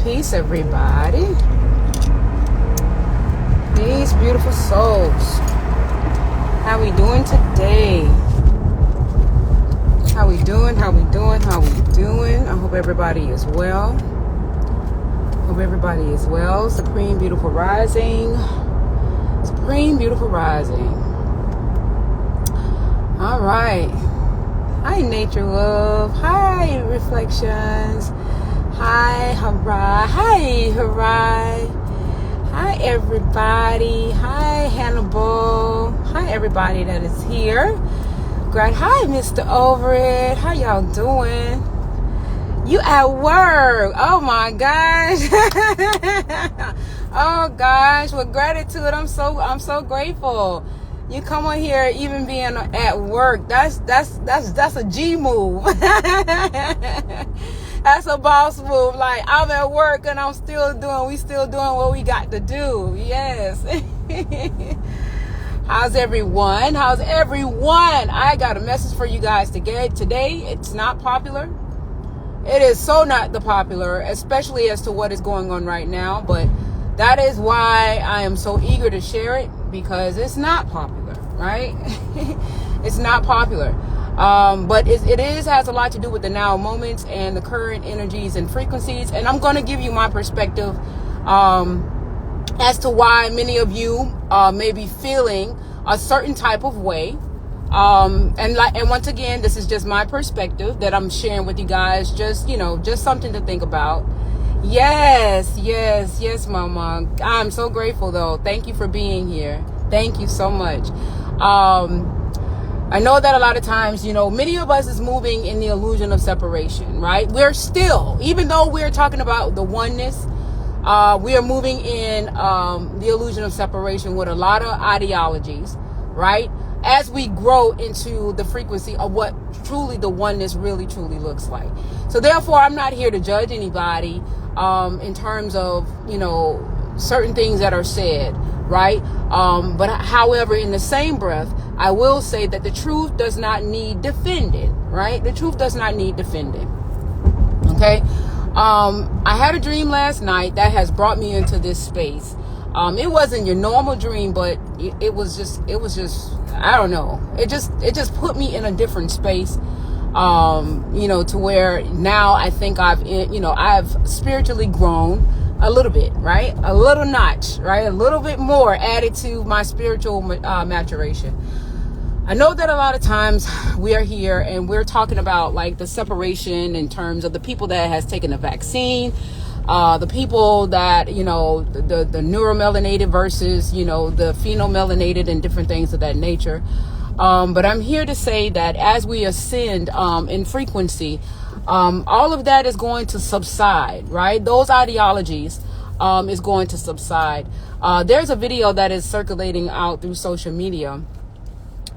peace, everybody. Peace, beautiful souls. How we doing today? How we doing? I hope everybody is well. Supreme, beautiful rising. All right. Hi, nature love. Hi, reflections. Hi, Harai. Hi, everybody. Hi, Hannibal. Hi, everybody that is here. Great. Hi, Mr. Overett. How y'all doing? You at work? Oh my gosh. Oh gosh. With gratitude, I'm so grateful. You come on here, even being at work. That's a G move. That's a boss move. Like, I'm at work and we still doing what we got to do. Yes. How's everyone? I got a message for you guys today. It's not popular. It is so not the popular, especially as to what is going on right now. But that is why I am so eager to share it, because it's not popular, right? It's not popular. But it has a lot to do with the now moments and the current energies and frequencies. And I'm going to give you my perspective as to why many of you may be feeling a certain type of way. And once again, this is just my perspective that I'm sharing with you guys. Just something to think about. Yes, Mama. I'm so grateful, though. Thank you for being here. Thank you so much. I know that a lot of times, many of us is moving in the illusion of separation, right? We're still, even though we're talking about the oneness, we are moving in the illusion of separation with a lot of ideologies, right? As we grow into the frequency of what truly the oneness really truly looks like. So therefore, I'm not here to judge anybody in terms of, certain things that are said, right? But however, in the same breath, I will say that the truth does not need defending, right? The truth does not need defending. Okay. I had a dream last night that has brought me into this space. It wasn't your normal dream, but it was just, I don't know. It just put me in a different space, to where now I think I've spiritually grown a little bit, right? A little notch, right? A little bit more added to my spiritual maturation. I know that a lot of times we are here and we're talking about like the separation in terms of the people that has taken the vaccine, the people that, the neuromelanated versus, the phenomelanated and different things of that nature. But I'm here to say that as we ascend in frequency, all of that is going to subside, right? Those ideologies is going to subside. There's a video that is circulating out through social media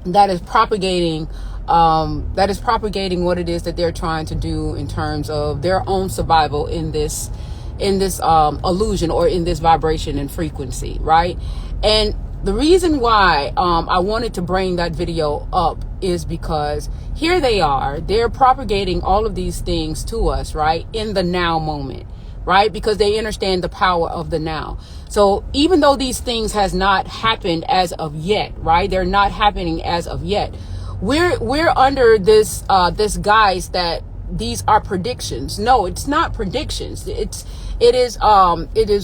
that is propagating what it is that they're trying to do in terms of their own survival in this illusion or in this vibration and frequency, right? And the reason why I wanted to bring that video up is because here they are, they're propagating all of these things to us, right, in the now moment, right? Because they understand the power of the now. So even though these things has not happened as of yet, right? They're not happening as of yet. We're under this guise that these are predictions. No, it's not predictions. It is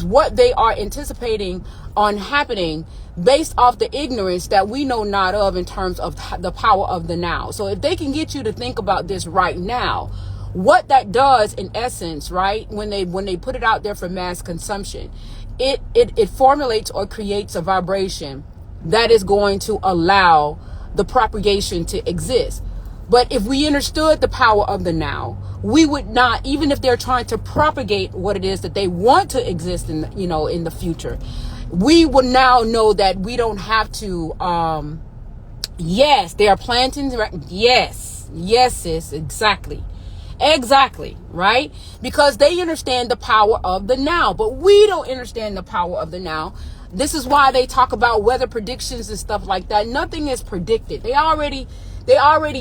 what they are anticipating on happening based off the ignorance that we know not of in terms of the power of the now. So if they can get you to think about this right now, what that does in essence, right, when they put it out there for mass consumption, it formulates or creates a vibration that is going to allow the propagation to exist. But if we understood the power of the now, we would not, even if they're trying to propagate what it is that they want to exist in, in the future, we would now know that we don't have to, yes, they are planting, right? Yes, sis, exactly, right? Because they understand the power of the now, but we don't understand the power of the now. This is why they talk about weather predictions and stuff like that. Nothing is predicted. They already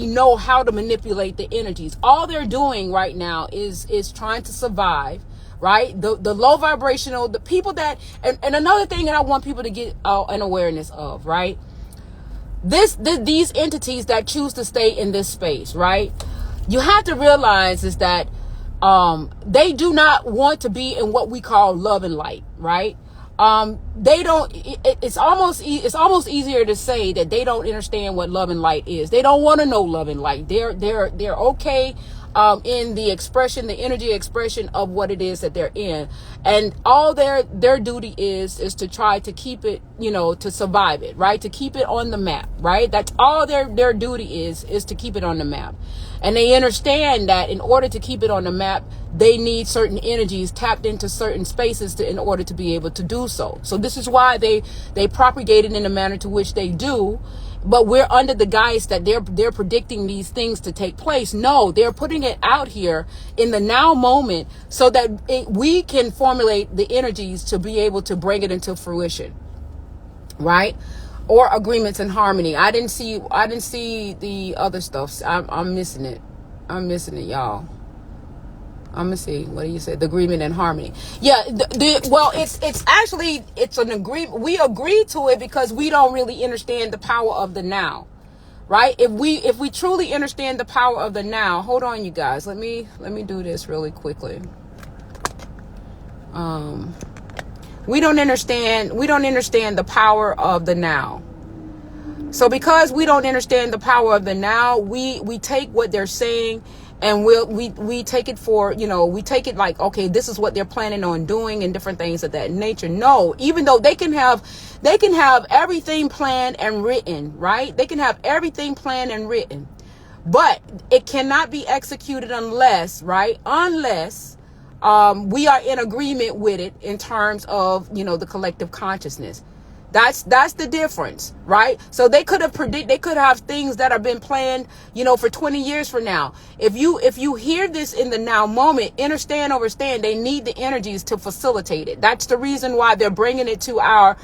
know how to manipulate the energies. All they're doing right now is trying to survive right? The low vibrational, the people that, and another thing that I want people to get an awareness of, right? These entities that choose to stay in this space, right? You have to realize is that they do not want to be in what we call love and light, right? They don't, it's almost easier to say that they don't understand what love and light is. They don't want to know love and light. They're okay in the expression, the energy expression of what it is that they're in. And all their duty is to try to keep it, to survive it, right? To keep it on the map, right? That's all their duty is to keep it on the map. And they understand that in order to keep it on the map, they need certain energies tapped into certain spaces in order to be able to do so. So this is why they propagate it in the manner to which they do. But we're under the guise that they're predicting these things to take place. No, they're putting it out here in the now moment so that we can formulate the energies to be able to bring it into fruition, right? Or agreements and harmony. I didn't see the other stuff. I'm missing it. Y'all. I'm gonna see. What do you say? The agreement and harmony. Yeah. Well, it's actually an agreement. We agree to it because we don't really understand the power of the now, right? If we truly understand the power of the now, hold on, you guys. Let me do this really quickly. We don't understand the power of the now. So because we don't understand the power of the now, we take what they're saying and we take it for, we take it like, okay, this is what they're planning on doing and different things of that nature. No, even though they can have everything planned and written, right? They can have everything planned and written, but it cannot be executed unless we are in agreement with it in terms of, the collective consciousness. That's the difference, right? So they could have things that have been planned, for 20 years from now. If you hear this in the now moment, understand, they need the energies to facilitate it. That's the reason why they're bringing it to our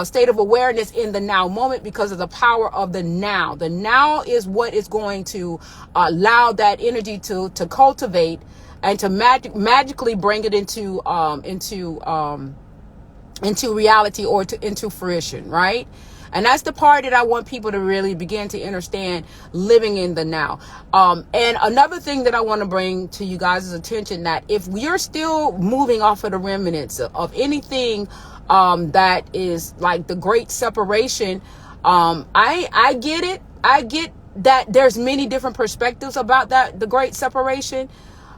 state of awareness in the now moment, because of the power of the now. The now is what is going to allow that energy to cultivate and to magically bring it into reality or into fruition, right? And that's the part that I want people to really begin to understand, living in the now. And another thing that I want to bring to you guys' attention, that if you're still moving off of the remnants of anything that is like the great separation, I get it. I get that there's many different perspectives about that, the great separation.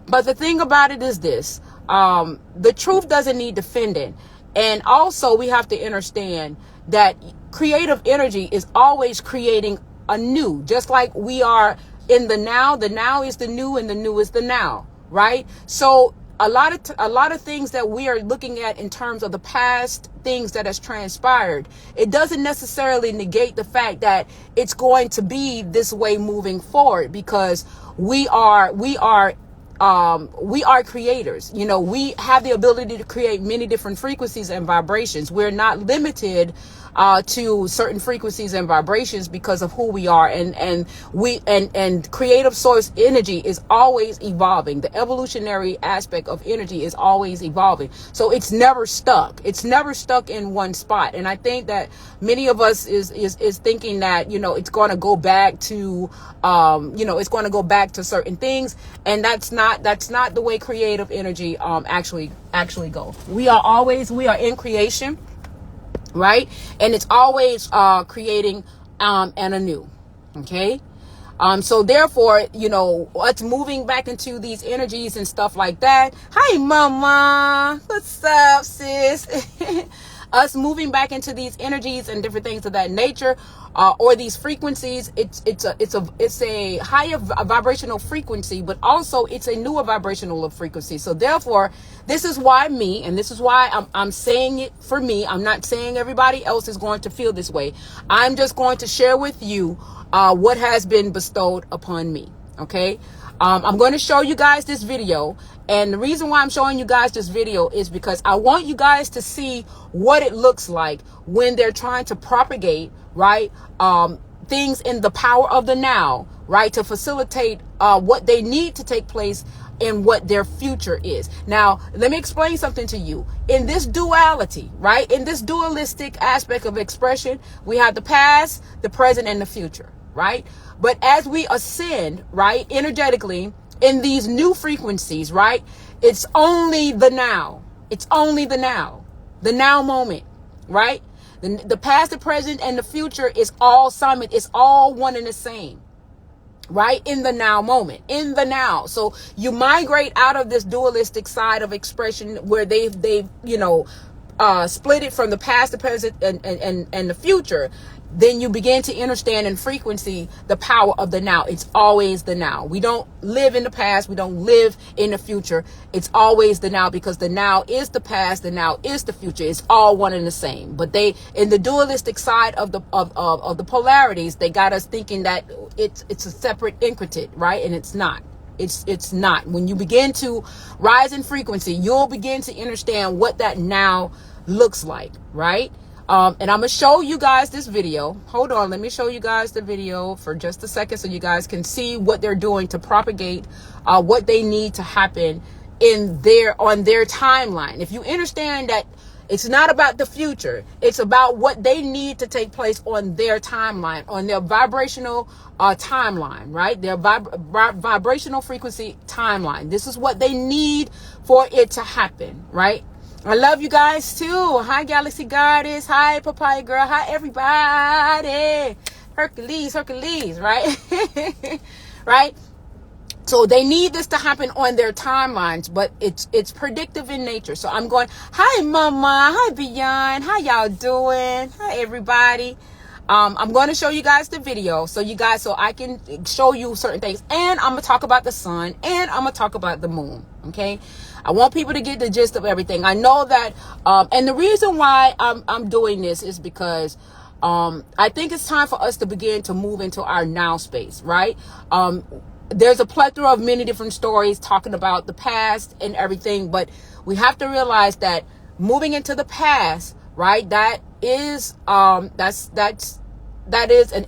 But the thing about it is this, the truth doesn't need defending. And also we have to understand that creative energy is always creating a new, just like we are in the now is the new and the new is the now, right? So a lot of things that we are looking at in terms of the past things that has transpired, it doesn't necessarily negate the fact that it's going to be this way moving forward, because we are creators. We have the ability to create many different frequencies and vibrations. We're not limited to certain frequencies and vibrations because of who we are, and creative source energy is always evolving. The evolutionary aspect of energy is always evolving, so it's never stuck in one spot. And I think that many of us is thinking that it's going to go back to it's going to go back to certain things, and that's not the way creative energy actually go. We are in creation, right? And it's always creating and anew. Okay. So therefore, us moving back into these energies and stuff like that. Hi, mama. What's up, sis? Us moving back into these energies and different things of that nature, or these frequencies, it's a higher vibrational frequency, but also it's a newer vibrational frequency. So therefore, this is why I'm saying it for me. I'm not saying everybody else is going to feel this way. I'm just going to share with you what has been bestowed upon me. Okay. I'm going to show you guys this video. And the reason why I'm showing you guys this video is because I want you guys to see what it looks like when they're trying to propagate, right, things in the power of the now, right, to facilitate what they need to take place in what their future is. Now, let me explain something to you. In this duality, right, in this dualistic aspect of expression, we have the past, the present, and the future, right? But as we ascend, right, energetically in these new frequencies, right, it's only the now. It's only the now moment, right? The past, the present, and the future is all simon. It's all one and the same, right? In the now moment, in the now. So you migrate out of this dualistic side of expression where they've split it from the past, the present, and the future. Then you begin to understand in frequency the power of the now. It's always the now. We don't live in the past. We don't live in the future. It's always the now, because the now is the past. The now is the future. It's all one and the same. But they, in the dualistic side of the polarities, they got us thinking that it's a separate entity, right? And it's not. It's not. When you begin to rise in frequency, you'll begin to understand what that now looks like, right? And I'm going to show you guys this video. Hold on. Let me show you guys the video for just a second so you guys can see what they're doing to propagate what they need to happen on their timeline. If you understand that it's not about the future, it's about what they need to take place on their timeline, on their vibrational timeline, right? Their vibrational frequency timeline. This is what they need for it to happen, right? I love you guys too. Hi, Galaxy Goddess. Hi, Papaya Girl. Hi, everybody. Hercules, right? Right? So they need this to happen on their timelines, but it's predictive in nature. So I'm going, hi, Mama. Hi, Beyond. How y'all doing? Hi, everybody. I'm going to show you guys the video so I can show you certain things. And I'm going to talk about the sun, and I'm going to talk about the moon. Okay. I want people to get the gist of everything. I know that, and the reason why I'm doing this is because, I think it's time for us to begin to move into our now space, right? There's a plethora of many different stories talking about the past and everything, but we have to realize that moving into the past, right? That is an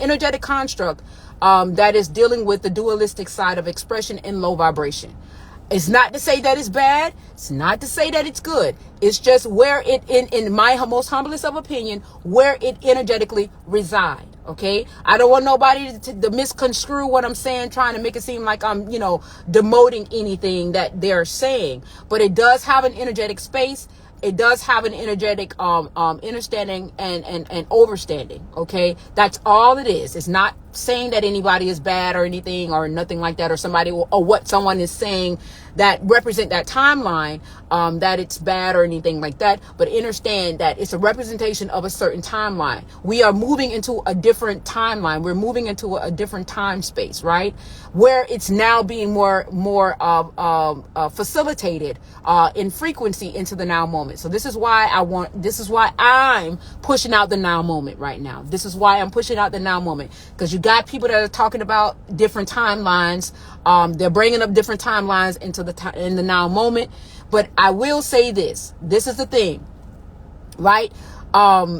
energetic construct, that is dealing with the dualistic side of expression in low vibration. It's not to say that it's bad. It's not to say that it's good. It's just where it, in my most humblest of opinion, where it energetically reside. Okay. I don't want nobody to misconstrue what I'm saying, trying to make it seem like I'm, demoting anything that they're saying, but it does have an energetic space. It does have an energetic understanding and overstanding. Okay, that's all it is. It's not saying that anybody is bad or anything or nothing like that, or somebody or what someone is saying that represent that timeline, that it's bad or anything like that. But understand that it's a representation of a certain timeline. We are moving into a different timeline. We're moving into a different time space, right? Where it's now being more facilitated in frequency into the now moment. So this is why I'm pushing out the now moment right now. This is why I'm pushing out the now moment, because you got people that are talking about different timelines. They're bringing up different timelines into in the now moment. But I will say this. This is the thing, right? The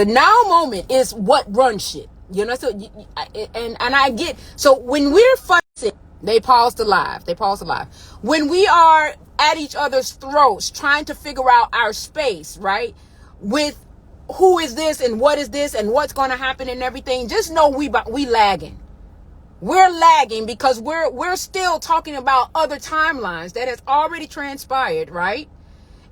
now moment is what runs shit. You know, so and I get, so when we're fussing, they pause the live. When we are at each other's throats trying to figure out our space, right? With who is this and what is this and what's going to happen and everything, just know we lagging. We're lagging because we're still talking about other timelines that has already transpired, right?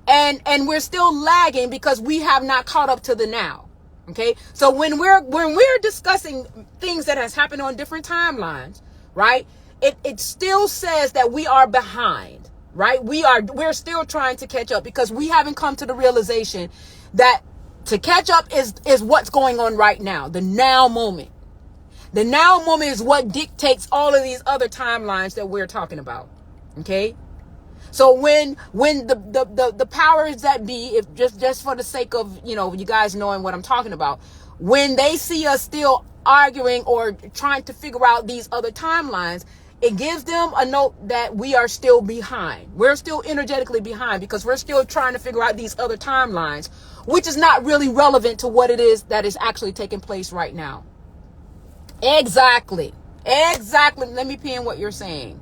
And we're still lagging because we have not caught up to the now. Okay, so when we're discussing things that has happened on different timelines, right? It still says that we are behind, right? We're still trying to catch up because we haven't come to the realization that to catch up is what's going on right now, the now moment. The now moment is what dictates all of these other timelines that we're talking about. Okay. So when the powers that be, if just for the sake of, you guys knowing what I'm talking about, when they see us still arguing or trying to figure out these other timelines, it gives them a note that we are still behind. We're still energetically behind because we're still trying to figure out these other timelines, which is not really relevant to what it is that is actually taking place right now. Exactly. Exactly. Let me pin what you're saying.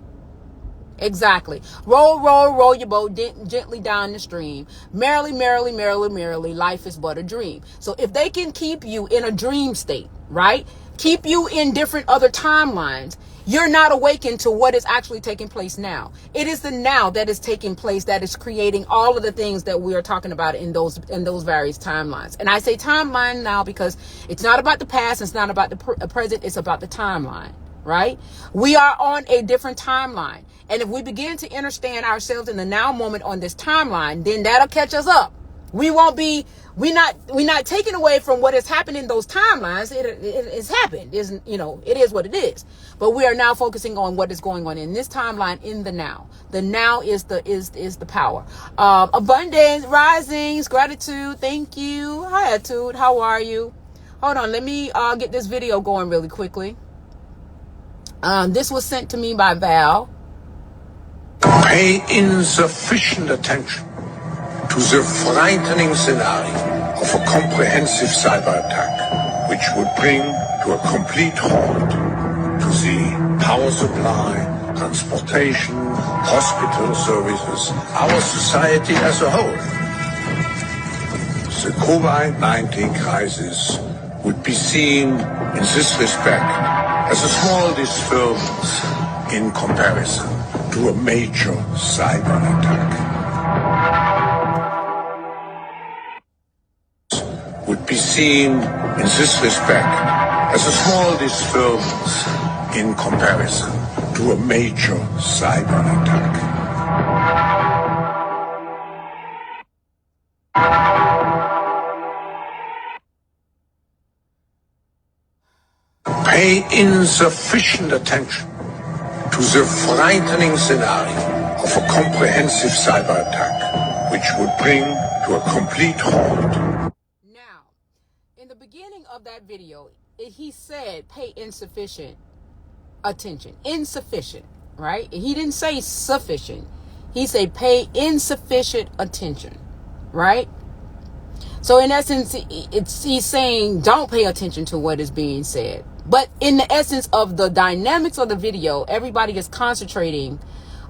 Exactly. Roll, roll, roll your boat gently down the stream. Merrily, merrily, merrily, merrily, life is but a dream. So if they can keep you in a dream state, right? Keep you in different other timelines, you're not awakened to what is actually taking place now. It is the now that is taking place that is creating all of the things that we are talking about in those various timelines. And I say timeline now because it's not about the past, it's not about the present, it's about the timeline, right? We are on a different timeline. And if we begin to understand ourselves in the now moment on this timeline, then that'll catch us up. We're not taken away from what has happened in those timelines. It's happened. It is what it is. But we are now focusing on what is going on in this timeline in the now. The now is the power. Abundance, risings, gratitude. Thank you. Hi, Attitude. How are you? Hold on. Let me get this video going really quickly. This was sent to me by Val. Pay insufficient attention to the frightening scenario of a comprehensive cyber attack, which would bring to a complete halt to the power supply, transportation, hospital services, our society as a whole. The COVID-19 crisis would be seen in this respect as a small disturbance in comparison to a major cyber attack. Would be seen in this respect as a small disturbance in comparison to a major cyber attack. Pay insufficient attention to the frightening scenario of a comprehensive cyber attack, which would bring to a complete halt. Now, in the beginning of that video, he said pay insufficient attention. Insufficient, right? He didn't say sufficient. He said pay insufficient attention, right? So in essence, he's saying don't pay attention to what is being said. But in the essence of the dynamics of the video, everybody is concentrating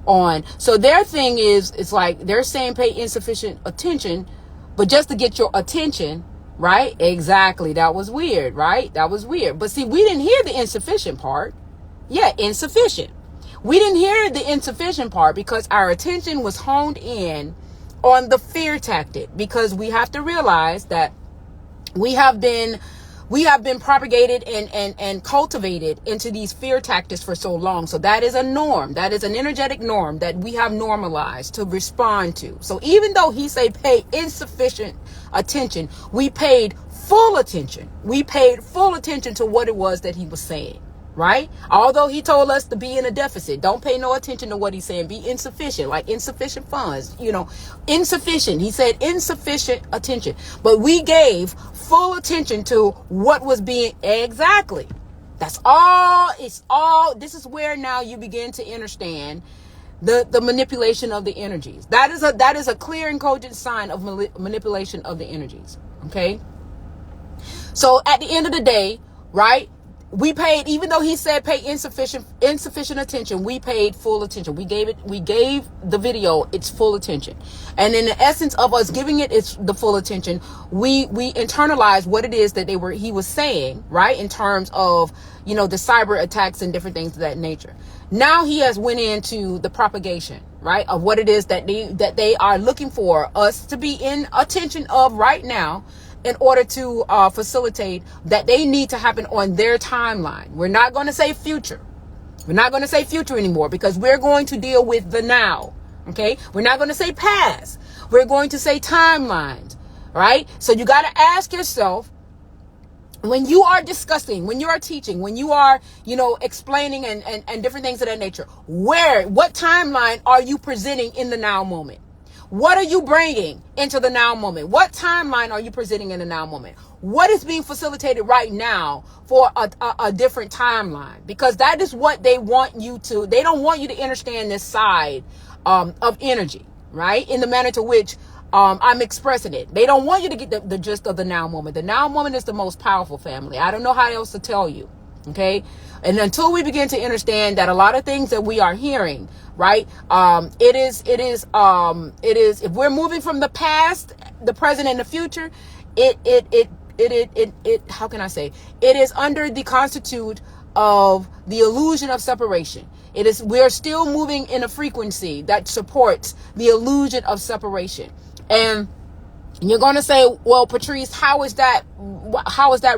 on. So their thing is, it's like they're saying pay insufficient attention, but just to get your attention, right? Exactly. That was weird, right? That was weird. But see, we didn't hear the insufficient part. Yeah, insufficient. We didn't hear the insufficient part because our attention was honed in on the fear tactic, because we have to realize that we have been propagated and cultivated into these fear tactics for so long. So that is a norm. That is an energetic norm that we have normalized to respond to. So even though he say pay insufficient attention, we paid full attention. We paid full attention to what it was that he was saying, right? Although he told us to be in a deficit, don't pay no attention to what he's saying. Be insufficient, like insufficient funds, insufficient. He said insufficient attention, but we gave full attention to what was being exactly. That's all. It's all. This is where now you begin to understand the manipulation of the energies. That is a clear and cogent sign of manipulation of the energies. Okay. So at the end of the day, right? We paid, even though he said pay insufficient attention, we paid full attention. We gave the video its full attention. And in the essence of us giving it the full attention, we internalized what it is that he was saying, right? In terms of, the cyber attacks and different things of that nature. Now he has went into the propagation, right? Of what it is that they are looking for us to be in attention of right now, in order to facilitate that they need to happen on their timeline. We're not going to say future. We're not going to say future anymore, because we're going to deal with the now. Okay. We're not going to say past. We're going to say timelines. Right. So you got to ask yourself, when you are discussing, when you are teaching, when you are, explaining and different things of that nature, what timeline are you presenting in the now moment? What are you bringing into the now moment? What timeline are you presenting in the now moment? What is being facilitated right now for a different timeline? Because that is what they want you to. They don't want you to understand this side of energy, right? In the manner to which I'm expressing it. They don't want you to get the gist of the now moment. The now moment is the most powerful, family. I don't know how else to tell you. Okay. And until we begin to understand that a lot of things that we are hearing, right? It is, if we're moving from the past, the present, and the future, how can I say? It is under the constitute of the illusion of separation. We're still moving in a frequency that supports the illusion of separation. And you're going to say, well, Patrice, how is that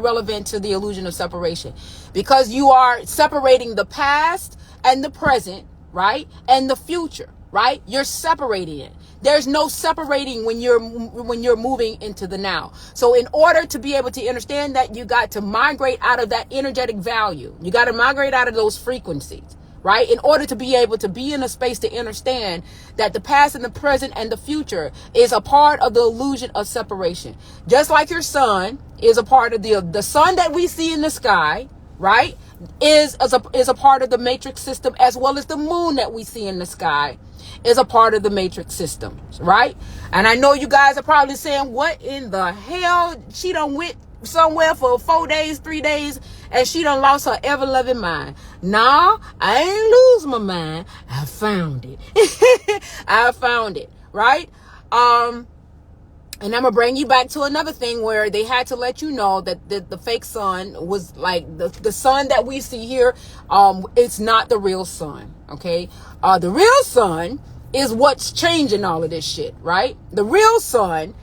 relevant to the illusion of separation? Because you are separating the past and the present, right? And the future, right? You're separating it. There's no separating when you're moving into the now. So in order to be able to understand that, you got to migrate out of that energetic value. You got to migrate out of those frequencies. Right? In order to be able to be in a space to understand that the past and the present and the future is a part of the illusion of separation. Just like your sun is a part of the sun that we see in the sky, right? Is a part of the matrix system, as well as the moon that we see in the sky is a part of the matrix system, right? And I know you guys are probably saying, what in the hell? She done went somewhere for 4 days, 3 days, and she done lost her ever-loving mind. Nah, I ain't lose my mind. I found it. I found it, right? And I'm gonna bring you back to another thing where they had to let you know that the fake sun was like the sun that we see here. It's not the real sun. Okay. The real sun is what's changing all of this shit, right? The real sun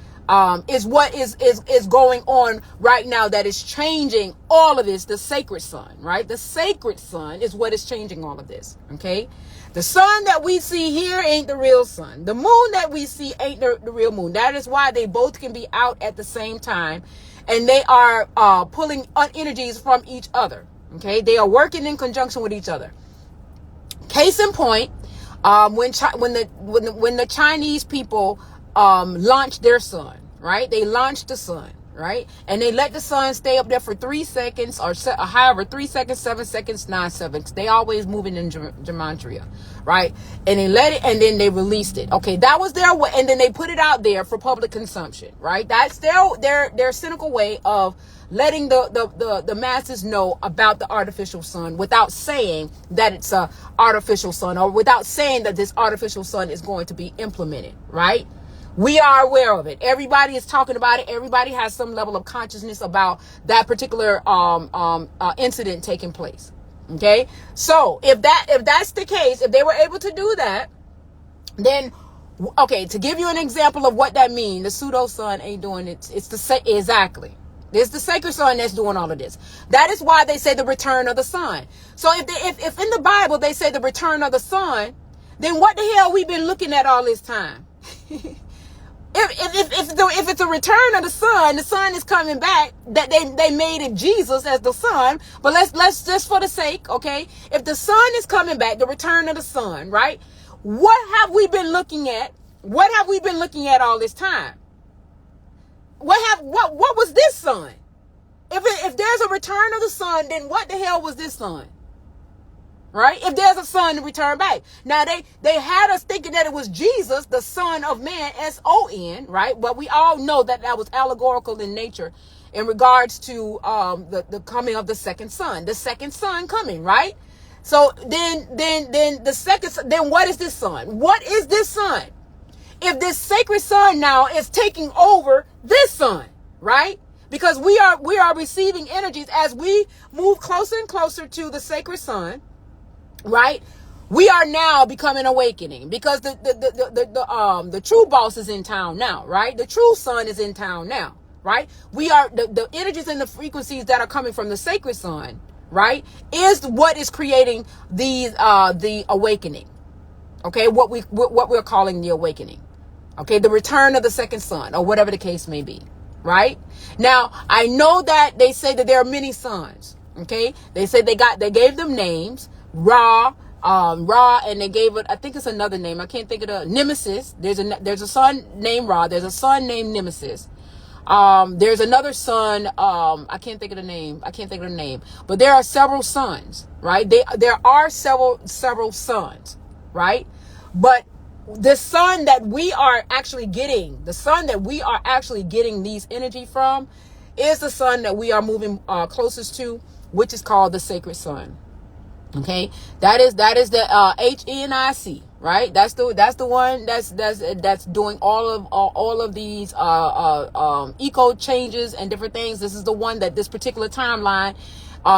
is what is going on right now that is changing all of this. The sacred sun, right? The sacred sun is what is changing all of this. Okay. The sun that we see here ain't the real sun. The moon that we see ain't the real moon. That is why they both can be out at the same time, and they are pulling energies from each other. Okay. They are working in conjunction with each other. Case in point, when the Chinese people launched their sun, right? They launched the sun, right? And they let the sun stay up there for 3 seconds, or however, 3 seconds, 7 seconds, 9 seconds. They always moving in gematria, right? And they let it, and then they released it. Okay, that was their way, and then they put it out there for public consumption, right? That's their cynical way of letting the masses know about the artificial sun without saying that it's a artificial sun, or without saying that this artificial sun is going to be implemented, right? We are aware of it. Everybody is talking about it. Everybody has some level of consciousness about that particular incident taking place. Okay, so if that's the case, if they were able to do that, then okay. To give you an example of what that means, the pseudo sun ain't doing it. It's exactly. It's the sacred sun that's doing all of this. That is why they say the return of the sun. So if in the Bible they say the return of the sun, then what the hell we been looking at all this time? If it's a return of the sun is coming back. That they made it Jesus as the sun. But let's just for the sake, okay? If the sun is coming back, the return of the sun, right? What have we been looking at? What have we been looking at all this time? What was this sun? If there's a return of the sun, then what the hell was this sun? Right? If there's a sun to return back. Now they had us thinking that it was Jesus, the Son of Man, S-O-N, right? But we all know that was allegorical in nature in regards to the coming of the second son coming, right? So then what is this sun? What is this sun? If this sacred sun now is taking over this sun, right? Because we are receiving energies as we move closer and closer to the sacred sun. Right, we are now becoming awakening because the true boss is in town now, right? The true sun is in town now, right? We are the energies and the frequencies that are coming from the sacred sun, right? Is what is creating the awakening, okay? What we're calling the awakening, okay? The return of the second son, or whatever the case may be, right? Now I know that they say that there are many suns, okay? They say they gave them names. Ra, and they gave it, I think it's another name. I can't think of the Nemesis. There's a son named Ra. There's a son named Nemesis. There's another son. I can't think of the name. But there are several sons, right? There are several sons, right? But the sun that we are actually getting, these energy from, is the sun that we are moving closest to, which is called the sacred son. Okay, that is the HENIC, right? That's the one that's doing all of these eco changes and different things. This is the one that this particular timeline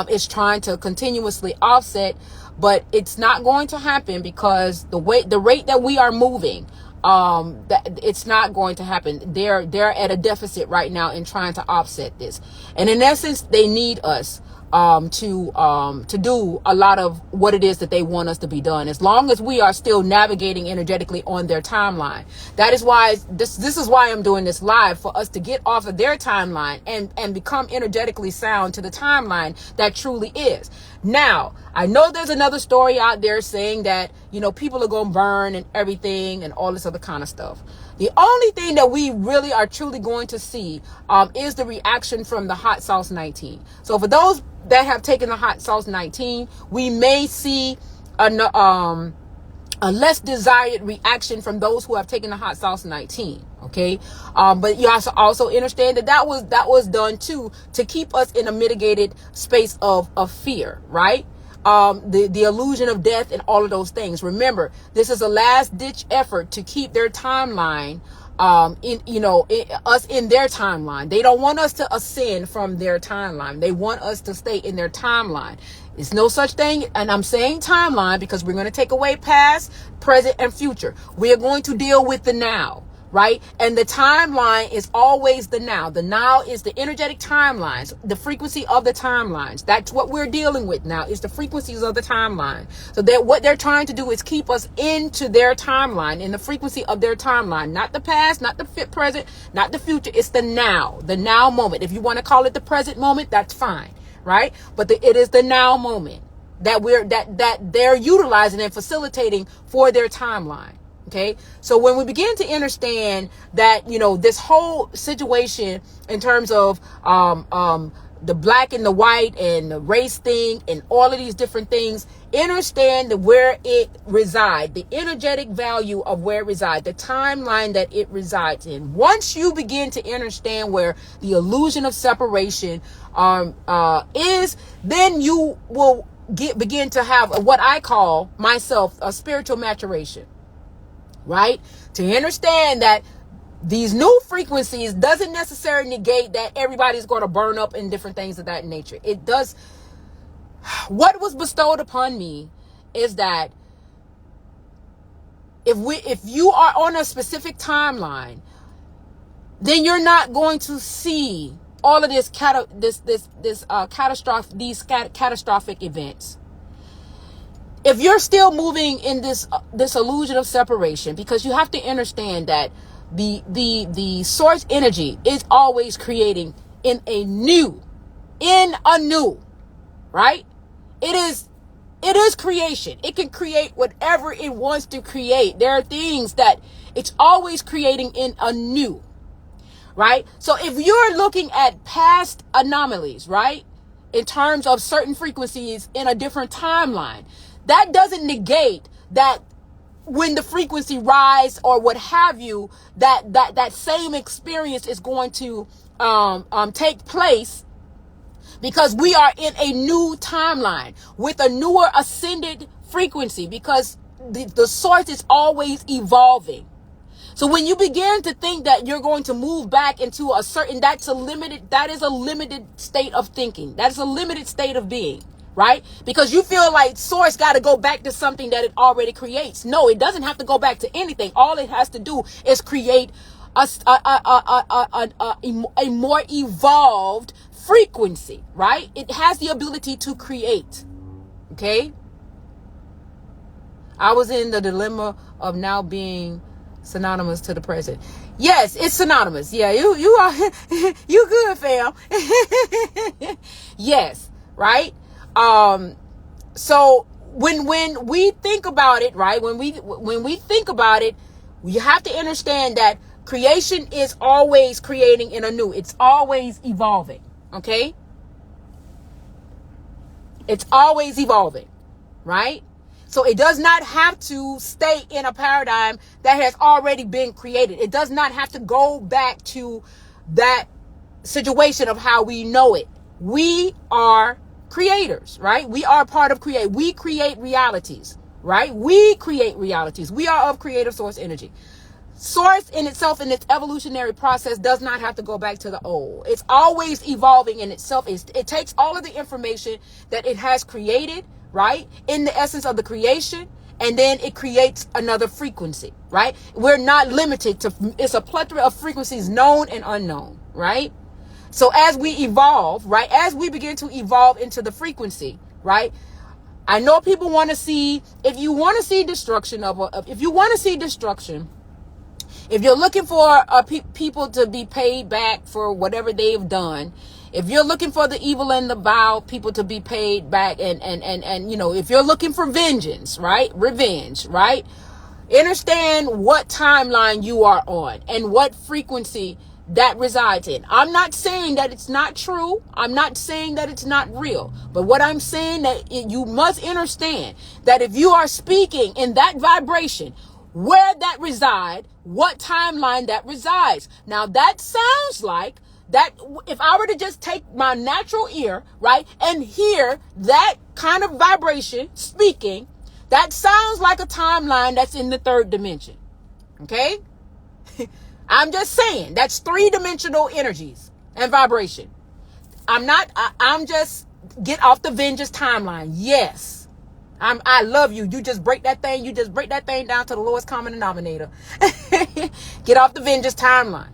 is trying to continuously offset, but it's not going to happen because the rate that we are moving, that it's not going to happen. They're at a deficit right now in trying to offset this, and in essence, they need us to do a lot of what it is that they want us to be done, as long as we are still navigating energetically on their timeline. That is why this is why I'm doing this live, for us to get off of their timeline and become energetically sound to the timeline that truly is. Now, I know there's another story out there saying that, people are going to burn and everything and all this other kind of stuff. The only thing that we really are truly going to see is the reaction from the hot sauce 19. So for those that have taken the hot sauce 19, we may see a less desired reaction from those who have taken the hot sauce 19. Okay, but you also understand that was done too to keep us in a mitigated space of fear, right? The illusion of death and all of those things. Remember, this is a last ditch effort to keep their timeline us in their timeline. They don't want us to ascend from their timeline. They want us to stay in their timeline. It's no such thing, and I'm saying timeline because we're going to take away past, present, and future. We are going to deal with the now, right? And the timeline is always the now. The now is the energetic timelines, the frequency of the timelines. That's what we're dealing with now, is the frequencies of the timeline. So that what they're trying to do is keep us into their timeline, in the frequency of their timeline, not the past, not the present, not the future. It's the now moment. If you want to call it the present moment, that's fine, right? But it is the now moment that they're utilizing and facilitating for their timeline. Okay, so when we begin to understand that, this whole situation in terms of the black and the white and the race thing and all of these different things, understand where it resides, the energetic value of where it resides, the timeline that it resides in. Once you begin to understand where the illusion of separation is, then you will begin to have what I call myself a spiritual maturation. Right? To understand that these new frequencies doesn't necessarily negate that everybody's going to burn up and different things of that nature. It does. What was bestowed upon me is that if you are on a specific timeline, then you're not going to see all of these catastrophic events. If you're still moving in this illusion of separation, because you have to understand that the source energy is always creating in a new, right? It is creation. It can create whatever it wants to create. There are things that it's always creating in a new, right? So if you're looking at past anomalies, right, in terms of certain frequencies in a different timeline, that doesn't negate that when the frequency rise or what have you, that same experience is going to take place, because we are in a new timeline with a newer ascended frequency, because the source is always evolving. So when you begin to think that you're going to move back into a certain, that is a limited state of thinking. That is a limited state of being. Right? Because you feel like source got to go back to something that it already creates. No, it doesn't have to go back to anything. All it has to do is create a more evolved frequency, right? It has the ability to create. Okay? I was in the dilemma of now being synonymous to the present. Yes, it's synonymous. Yeah, you are you good, fam. Yes, right? So when we think about it, right, when we think about it, you have to understand that creation is always creating in a new. It's always evolving. Okay? It's always evolving, right? So it does not have to stay in a paradigm that has already been created. It does not have to go back to that situation of how we know it. We are creators, right? We are part of create. We create realities, right? We create realities. We are of creative source energy. Source in itself, in its evolutionary process, does not have to go back to the old. It's always evolving in itself. It takes all of the information that it has created, right, in the essence of the creation, and then it creates another frequency, right? We're not limited to, it's a plethora of frequencies, known and unknown, right? So as we evolve, right, as we begin to evolve into the frequency, right, I know people want to see, if you want to see destruction if you want to see destruction, if you're looking for people to be paid back for whatever they've done, if you're looking for the evil and the vile people to be paid back, and you know, if you're looking for vengeance, right, revenge, right, understand what timeline you are on and what frequency that resides in. I'm not saying that it's not true. I'm not saying that it's not real. But what I'm saying that you must understand that if you are speaking in that vibration, where that reside, what timeline that resides. Now that sounds like that if I were to just take my natural ear, right, and hear that kind of vibration speaking, that sounds like a timeline that's in the third dimension. Okay? I'm just saying that's 3-dimensional energies and vibration. I'm just get off the vengeance timeline. Yes. I love you. You just break that thing. You just break that thing down to the lowest common denominator. Get off the vengeance timeline,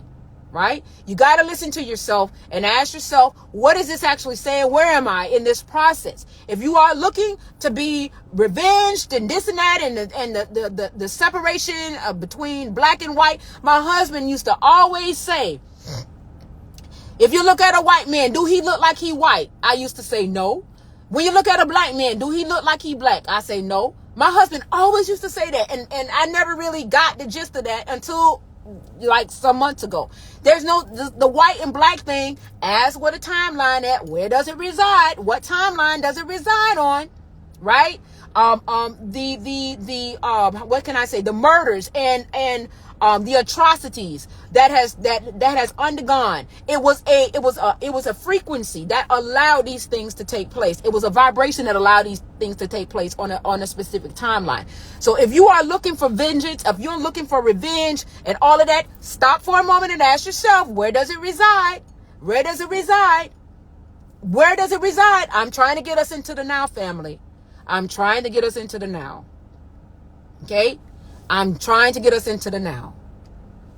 right? You got to listen to yourself and ask yourself, what is this actually saying? Where am I in this process? If you are looking to be revenged and this and that, and the separation between black and white, my husband used to always say, if you look at a white man, do he look like he white? I used to say no. When you look at a black man, do he look like he black? I say no. My husband always used to say that, and I never really got the gist of that until like some months ago. There's no the white and black thing. As what a timeline at, where does it reside? What timeline does it reside on? Right? What can I say? The murders and the atrocities that has undergone. It was a frequency that allowed these things to take place. It was a vibration that allowed these things to take place on a specific timeline. So if you are looking for vengeance, if you're looking for revenge and all of that, stop for a moment and ask yourself, where does it reside? Where does it reside? Where does it reside? I'm trying to get us into the now, family. I'm trying to get us into the now. Okay? I'm trying to get us into the now.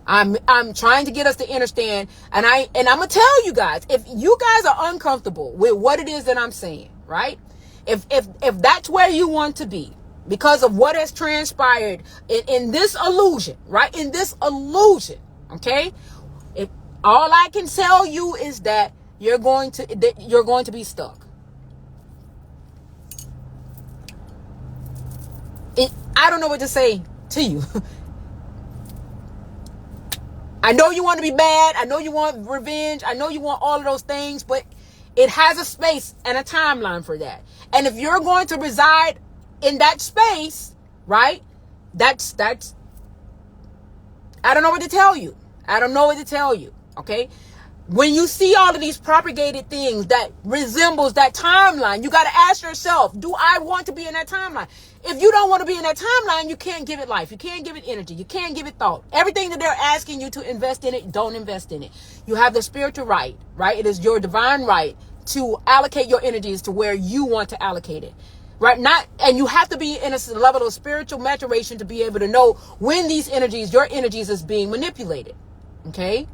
I'm trying to get us to understand, and I'm gonna tell you guys, if you guys are uncomfortable with what it is that I'm saying, right? If that's where you want to be because of what has transpired in this illusion, right? In this illusion, okay? If all I can tell you is that you're going to be stuck. I don't know what to say to you. I know you want to be bad. I know you want revenge. I know you want all of those things, but it has a space and a timeline for that. And if you're going to reside in that space, right? That's I don't know what to tell you. I don't know what to tell you. Okay? When you see all of these propagated things that resembles that timeline, you got to ask yourself, do I want to be in that timeline? If you don't want to be in that timeline, you can't give it life. You can't give it energy. You can't give it thought. Everything that they're asking you to invest in it, don't invest in it. You have the spiritual right? It is your divine right to allocate your energies to where you want to allocate it. Right? And you have to be in a level of spiritual maturation to be able to know when these energies, your energies, is being manipulated. Okay?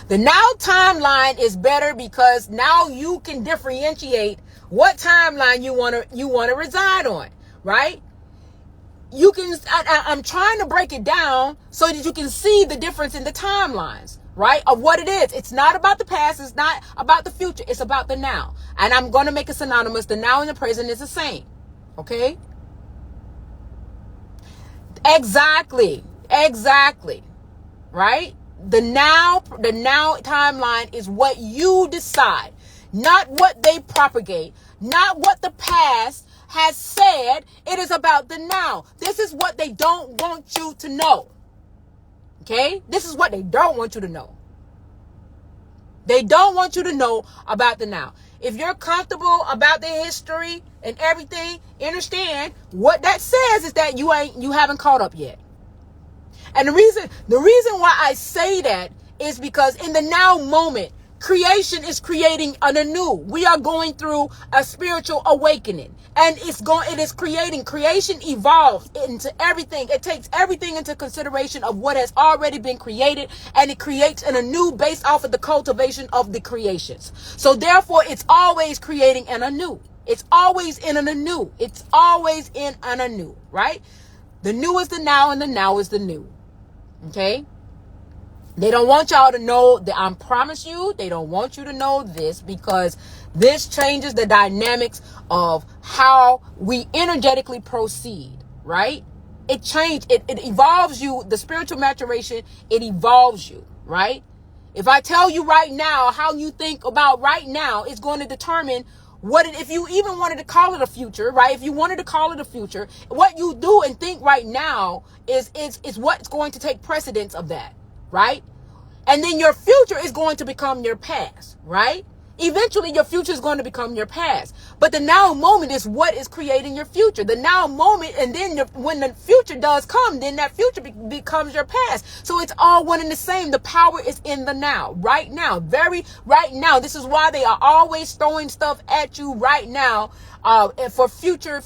The now timeline is better because now you can differentiate what timeline you want to reside on, right? You can. I'm trying to break it down so that you can see the difference in the timelines, right? Of what it is. It's not about the past. It's not about the future. It's about the now. And I'm going to make it synonymous. The now and the present is the same. Okay? Exactly. Right? The now timeline is what you decide, not what they propagate, not what the past has said. It is about the now. This is what they don't want you to know. Okay? This is what they don't want you to know. They don't want you to know about the now. If you're comfortable about the history and everything, understand what that says is that you haven't caught up yet. And the reason why I say that is because in the now moment, creation is creating anew. We are going through a spiritual awakening, and creation evolves into everything. It takes everything into consideration of what has already been created, and it creates an anew based off of the cultivation of the creations. So therefore, it's always creating an anew. It's always in an anew. It's always in an anew, right? The new is the now, and the now is the new. Okay? They don't want y'all to know that. I promise you, they don't want you to know this, because this changes the dynamics of how we energetically proceed, right? It evolves you. The spiritual maturation, it evolves you, right? If I tell you right now how you think about right now, it's going to determine if you even wanted to call it a future, right? If you wanted to call it a future, what you do and think right now is what's going to take precedence of that, right? And then your future is going to become your past, right? Eventually, your future is going to become your past. But the now moment is what is creating your future. The now moment, and then when the future does come, then that future becomes your past. So it's all one and the same. The power is in the now, right now, very right now. This is why they are always throwing stuff at you right now, for future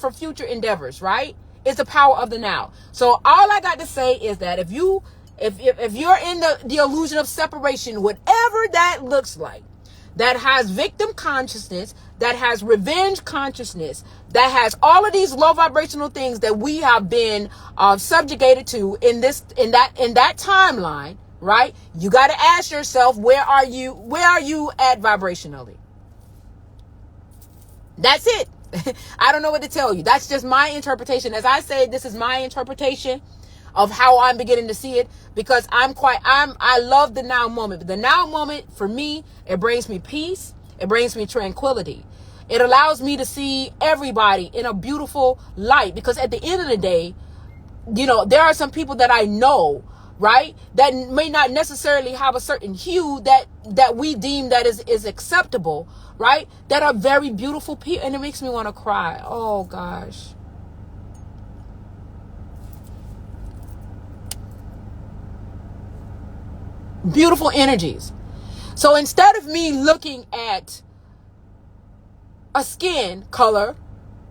endeavors, right? It's the power of the now. So all I got to say is that if you're in the illusion of separation, whatever that looks like, that has victim consciousness, that has revenge consciousness, that has all of these low vibrational things that we have been subjugated to in that timeline, right? You got to ask yourself, where are you at vibrationally? That's it. I don't know what to tell you. That's just my interpretation. As I say, this is my interpretation of how I'm beginning to see it, because I love the now moment. But the now moment, for me, it brings me peace. It brings me tranquility. It allows me to see everybody in a beautiful light, because at the end of the day, there are some people that I know, right, that may not necessarily have a certain hue that we deem that is acceptable, right, that are very beautiful people. And it makes me want to cry. Oh, gosh. Beautiful energies. So instead of me looking at a skin color,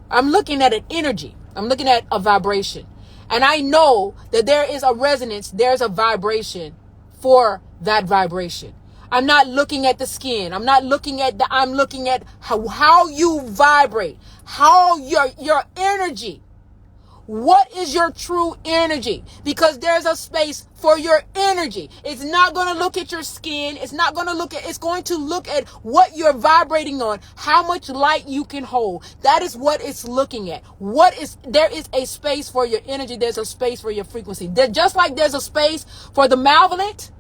I'm looking at an energy. I'm looking at a vibration. And I know that there is a resonance, there's a vibration for that vibration. I'm not looking at the skin. I'm looking at how you vibrate, how your energy. What is your true energy? Because there's a space for your energy. It's not going to look at your skin. It's going to look at what you're vibrating on, how much light you can hold. That is what it's looking at. There is a space for your energy. There's a space for your frequency. Just like there's a space for the malevolent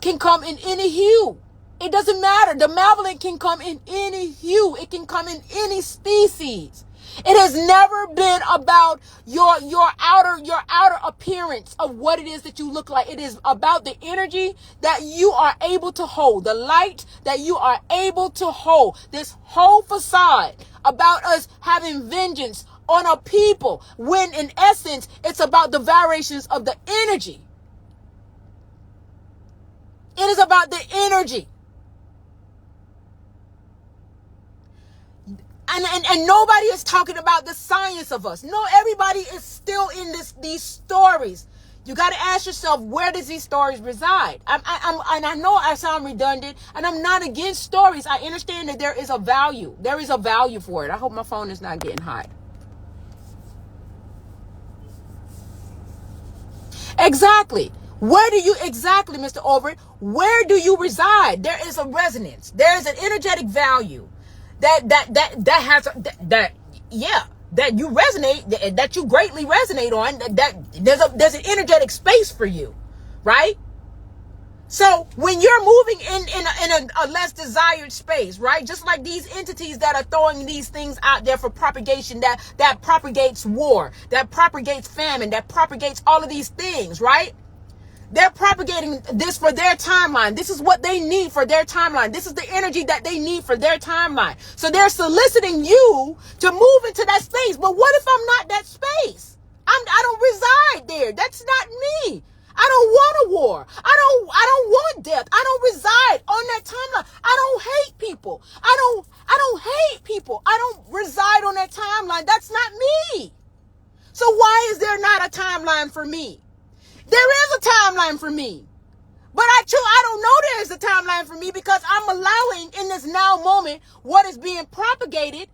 can come in any hue. It doesn't matter. The malevolent can come in any hue. It can come in any species. It has never been about your outer appearance of what it is that you look like. It is about the energy that you are able to hold, the light that you are able to hold. This whole facade about us having vengeance on a people, when in essence it's about the variations of the energy. It is about the energy. And nobody is talking about the science of us. No, everybody is still in these stories. You got to ask yourself, where does these stories reside? And I know I sound redundant, and I'm not against stories. I understand that there is a value. There is a value for it. I hope my phone is not getting hot. Exactly. Exactly, Mr. Overett, where do you reside? There is a resonance. There is an energetic value that you resonate, that you greatly resonate on, that there's an energetic space for you, right? So when you're moving in a less desired space, right? Just like these entities that are throwing these things out there for propagation, that propagates war, that propagates famine, that propagates all of these things, right? They're propagating this for their timeline. This is what they need for their timeline. This is the energy that they need for their timeline. So they're soliciting you to move into that space. But what if I'm not that space? I don't reside there. That's not me. I don't want a war. I don't want death. I don't reside on that timeline. I don't hate people. I don't hate people. I don't reside on that timeline. That's not me. So why is there not a timeline for me? There is a timeline for me. But I don't know there is a timeline for me because I'm allowing in this now moment what is being propagated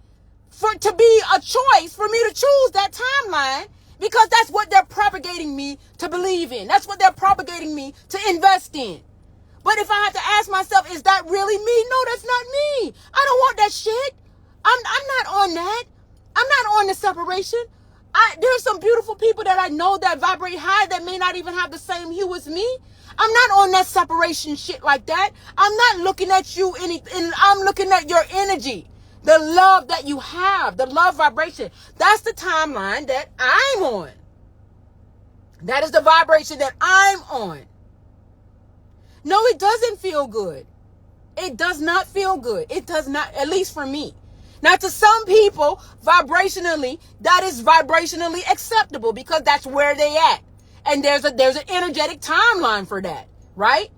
to be a choice for me to choose that timeline, because that's what they're propagating me to believe in. That's what they're propagating me to invest in. But if I have to ask myself, is that really me? No, that's not me. I don't want that shit. I'm not on that. I'm not on the separation. There's some beautiful people that I know that vibrate high that may not even have the same hue as me. I'm not on that separation shit like that. I'm not looking at you I'm looking at your energy, the love that you have, the love vibration. That's the timeline that I'm on. That is the vibration that I'm on. No, it doesn't feel good. It does not feel good. It does not, at least for me. Now, to some people, vibrationally, that is vibrationally acceptable because that's where they at. And there's an energetic timeline for that, right?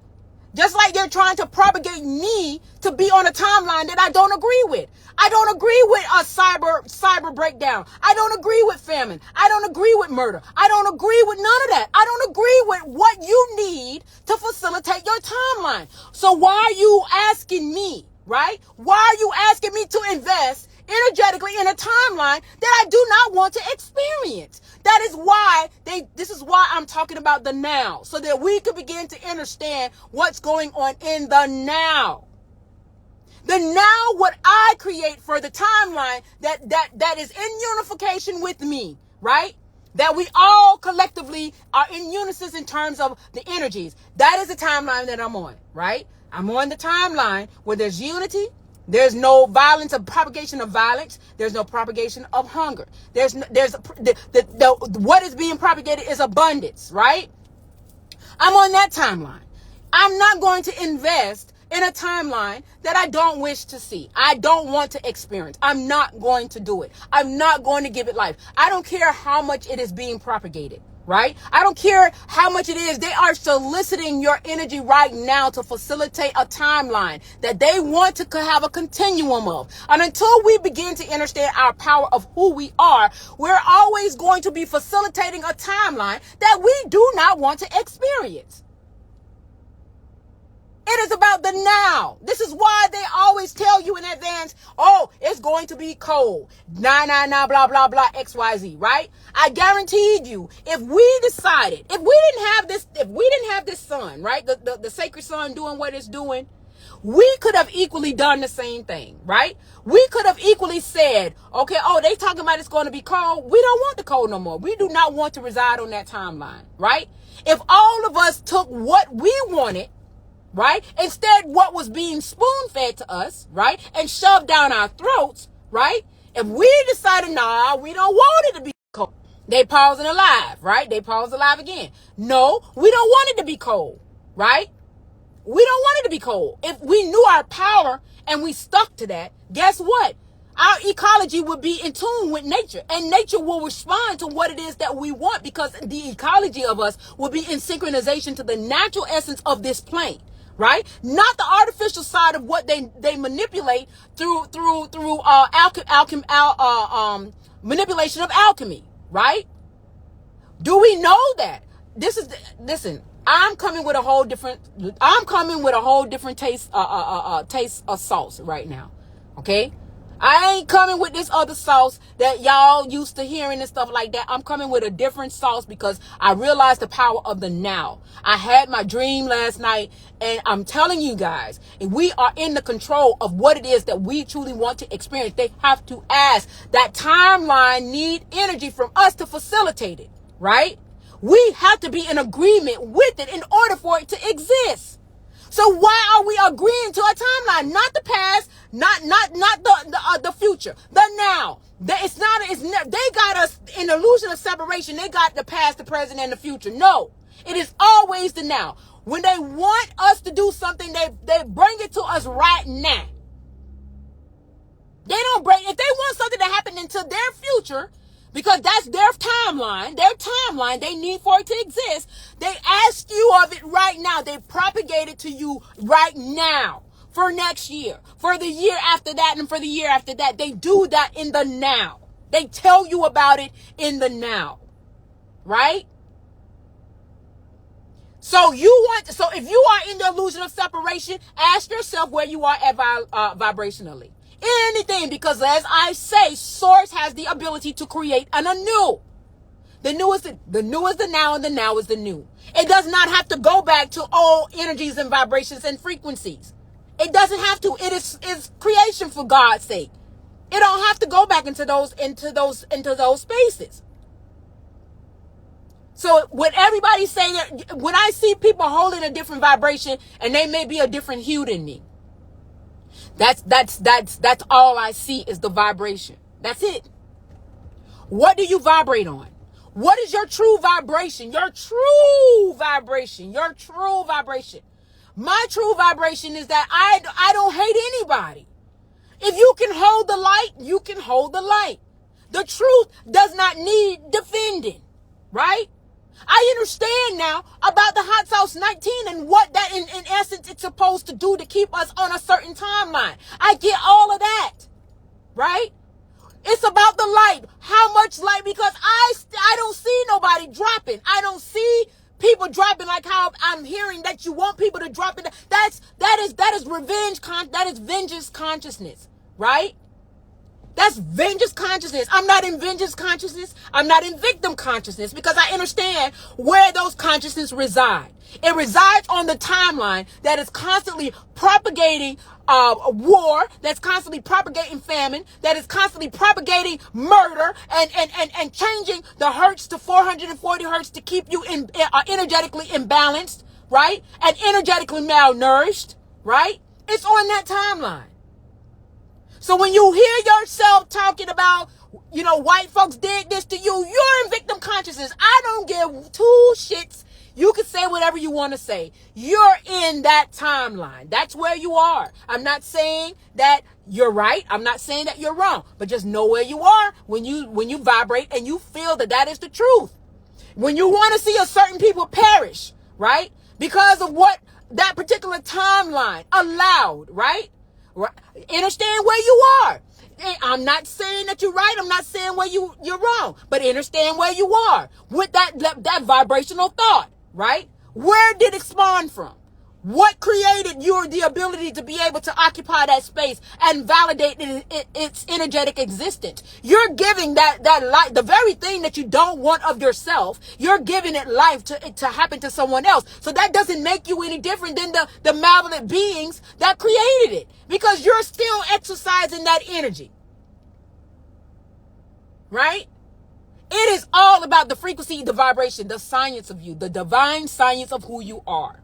Just like they're trying to propagate me to be on a timeline that I don't agree with. I don't agree with a cyber breakdown. I don't agree with famine. I don't agree with murder. I don't agree with none of that. I don't agree with what you need to facilitate your timeline. So why are you asking me, right? Why are you asking me to invest energetically in a timeline that I do not want to experience? That is why this is why I'm talking about the now, so that we can begin to understand what's going on in the now. The now, what I create for the timeline that is in unification with me, right? That we all collectively are in unison in terms of the energies. That is the timeline that I'm on, right? I'm on the timeline where there's unity. There's no violence, of propagation of violence. There's no propagation of hunger. What is being propagated is abundance, right? I'm on that timeline. I'm not going to invest in a timeline that I don't wish to see. I don't want to experience. I'm not going to do it. I'm not going to give it life. I don't care how much it is being propagated. Right? I don't care how much it is. They are soliciting your energy right now to facilitate a timeline that they want to have a continuum of. And until we begin to understand our power of who we are, we're always going to be facilitating a timeline that we do not want to experience. It is about the now. This is why they always tell you in advance, oh, it's going to be cold. Nah, blah, blah, blah, XYZ, right? I guaranteed you, if we didn't have this sun, right? The sacred sun doing what it's doing, we could have equally done the same thing, right? We could have equally said, okay, oh, they talking about it's going to be cold. We don't want the cold no more. We do not want to reside on that timeline, right? If all of us took what we wanted, right? Instead, what was being spoon-fed to us, right? And shoved down our throats, right? If we decided, nah, we don't want it to be cold. They pausing alive, right? They pause alive again. No, we don't want it to be cold, right? We don't want it to be cold. If we knew our power and we stuck to that, guess what? Our ecology would be in tune with nature, and nature will respond to what it is that we want, because the ecology of us will be in synchronization to the natural essence of this plane. Right? Not the artificial side of what they manipulate through manipulation of alchemy, right? Do we know that? Listen, I'm coming with a whole different taste of sauce right now. Okay? I ain't coming with this other sauce that y'all used to hearing and stuff like that. I'm coming with a different sauce because I realized the power of the now. I had my dream last night, and I'm telling you guys, if we are in the control of what it is that we truly want to experience, they have to ask. That timeline need energy from us to facilitate it, right? We have to be in agreement with it in order for it to exist. So why are we agreeing to a timeline? Not the past, not the future, the now. They got us in illusion of separation. They got the past, the present, and the future. No, It is always the now. When they want us to do something, they bring it to us right now. They don't bring, if they want something to happen into their future, because that's their timeline, they need for it to exist, they ask you of it right now. They propagate it to you right now for next year, for the year after that, and for the year after that. They do that in the now. They tell you about it in the now, right? So if you are in the illusion of separation, ask yourself where you are at vibrationally. Anything, because as I say, source has the ability to create an anew. The new is the now, and the now is the new. It does not have to go back to old energies and vibrations and frequencies. It doesn't have to. It's creation, for God's sake. It don't have to go back into those spaces. So when everybody's saying that, when I see people holding a different vibration and they may be a different hue than me, that's all I see is the vibration. That's it. What do you vibrate on? What is your true vibration? Your true vibration. Your true vibration. My true vibration is that I don't hate anybody. If you can hold the light, you can hold the light. The truth does not need defending, right? I understand now about the Hot Sauce 19 and what that in essence it's supposed to do to keep us on a certain timeline. I get all of that, right? It's about the light. How much light? Because I don't see nobody dropping. I don't see people dropping like how I'm hearing that you want people to drop it. That is revenge. That is vengeance consciousness, right? That's vengeance consciousness. I'm not in vengeance consciousness. I'm not in victim consciousness, because I understand where those consciousness reside. It resides on the timeline that is constantly propagating war, that's constantly propagating famine, that is constantly propagating murder and changing the hertz to 440 hertz to keep you energetically imbalanced, right? And energetically malnourished, right? It's on that timeline. So when you hear yourself talking about, white folks did this to you, you're in victim consciousness. I don't give two shits. You can say whatever you want to say. You're in that timeline. That's where you are. I'm not saying that you're right. I'm not saying that you're wrong. But just know where you are when you vibrate and you feel that is the truth. When you want to see a certain people perish, right? Because of what that particular timeline allowed, right? Understand where you are. I'm not saying that you're right. I'm not saying where you're wrong. But understand where you are with that vibrational thought, right? Where did it spawn from? What created the ability to be able to occupy that space and validate its energetic existence? You're giving that light, the very thing that you don't want of yourself, you're giving it life to happen to someone else. So that doesn't make you any different than the malevolent beings that created it, because you're still exercising that energy, right? It is all about the frequency, the vibration, the science of you, the divine science of who you are.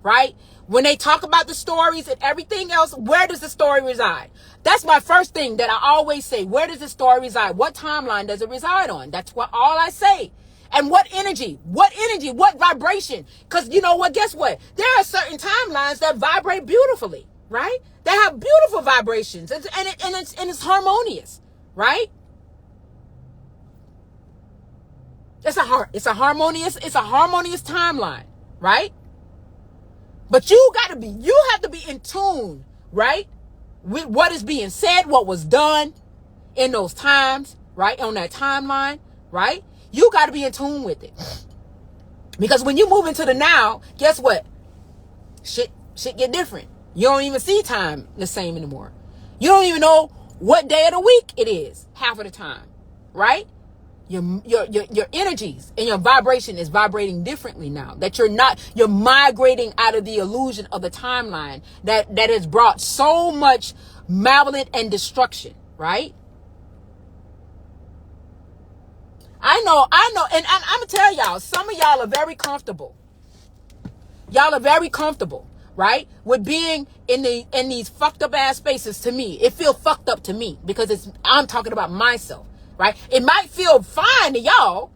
Right? When they talk about the stories and everything else, where does the story reside? That's my first thing that I always say. Where does the story reside? What timeline does it reside on? That's all I say. And what energy, what vibration? Because you know what? Guess what? There are certain timelines that vibrate beautifully, right? They have beautiful vibrations, and it's harmonious, right? It's a harmonious timeline, right? But you have to be in tune, right? With what is being said, what was done in those times, right? On that timeline, right? You got to be in tune with it. Because when you move into the now, guess what? Shit get different. You don't even see time the same anymore. You don't even know what day of the week it is half of the time, right? Your energies and your vibration is vibrating differently now. That you're migrating out of the illusion of the timeline that has brought so much malevolence and destruction, right? I know, and I'm gonna tell y'all, some of y'all are very comfortable. Y'all are very comfortable, right? With being in these fucked up ass spaces. To me, it feels fucked up to me because I'm talking about myself. Right? It might feel fine to y'all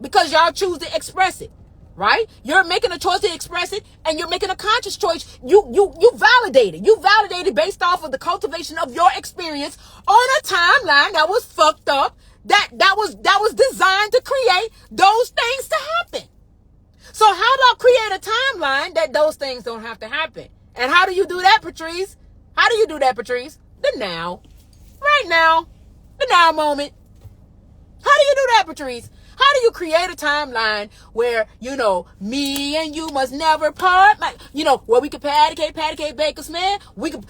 because y'all choose to express it. right? You're making a choice to express it, and you're making a conscious choice. You validate it. You validate it based off of the cultivation of your experience on a timeline that was fucked up, that was designed to create those things to happen. So how about create a timeline that those things don't have to happen? And how do you do that, Patrice? How do you do that, Patrice? The now. Right now. The now moment. How do you do that, Patrice? How do you create a timeline where, me and you must never part? Where we could patty cake, bake man. We could,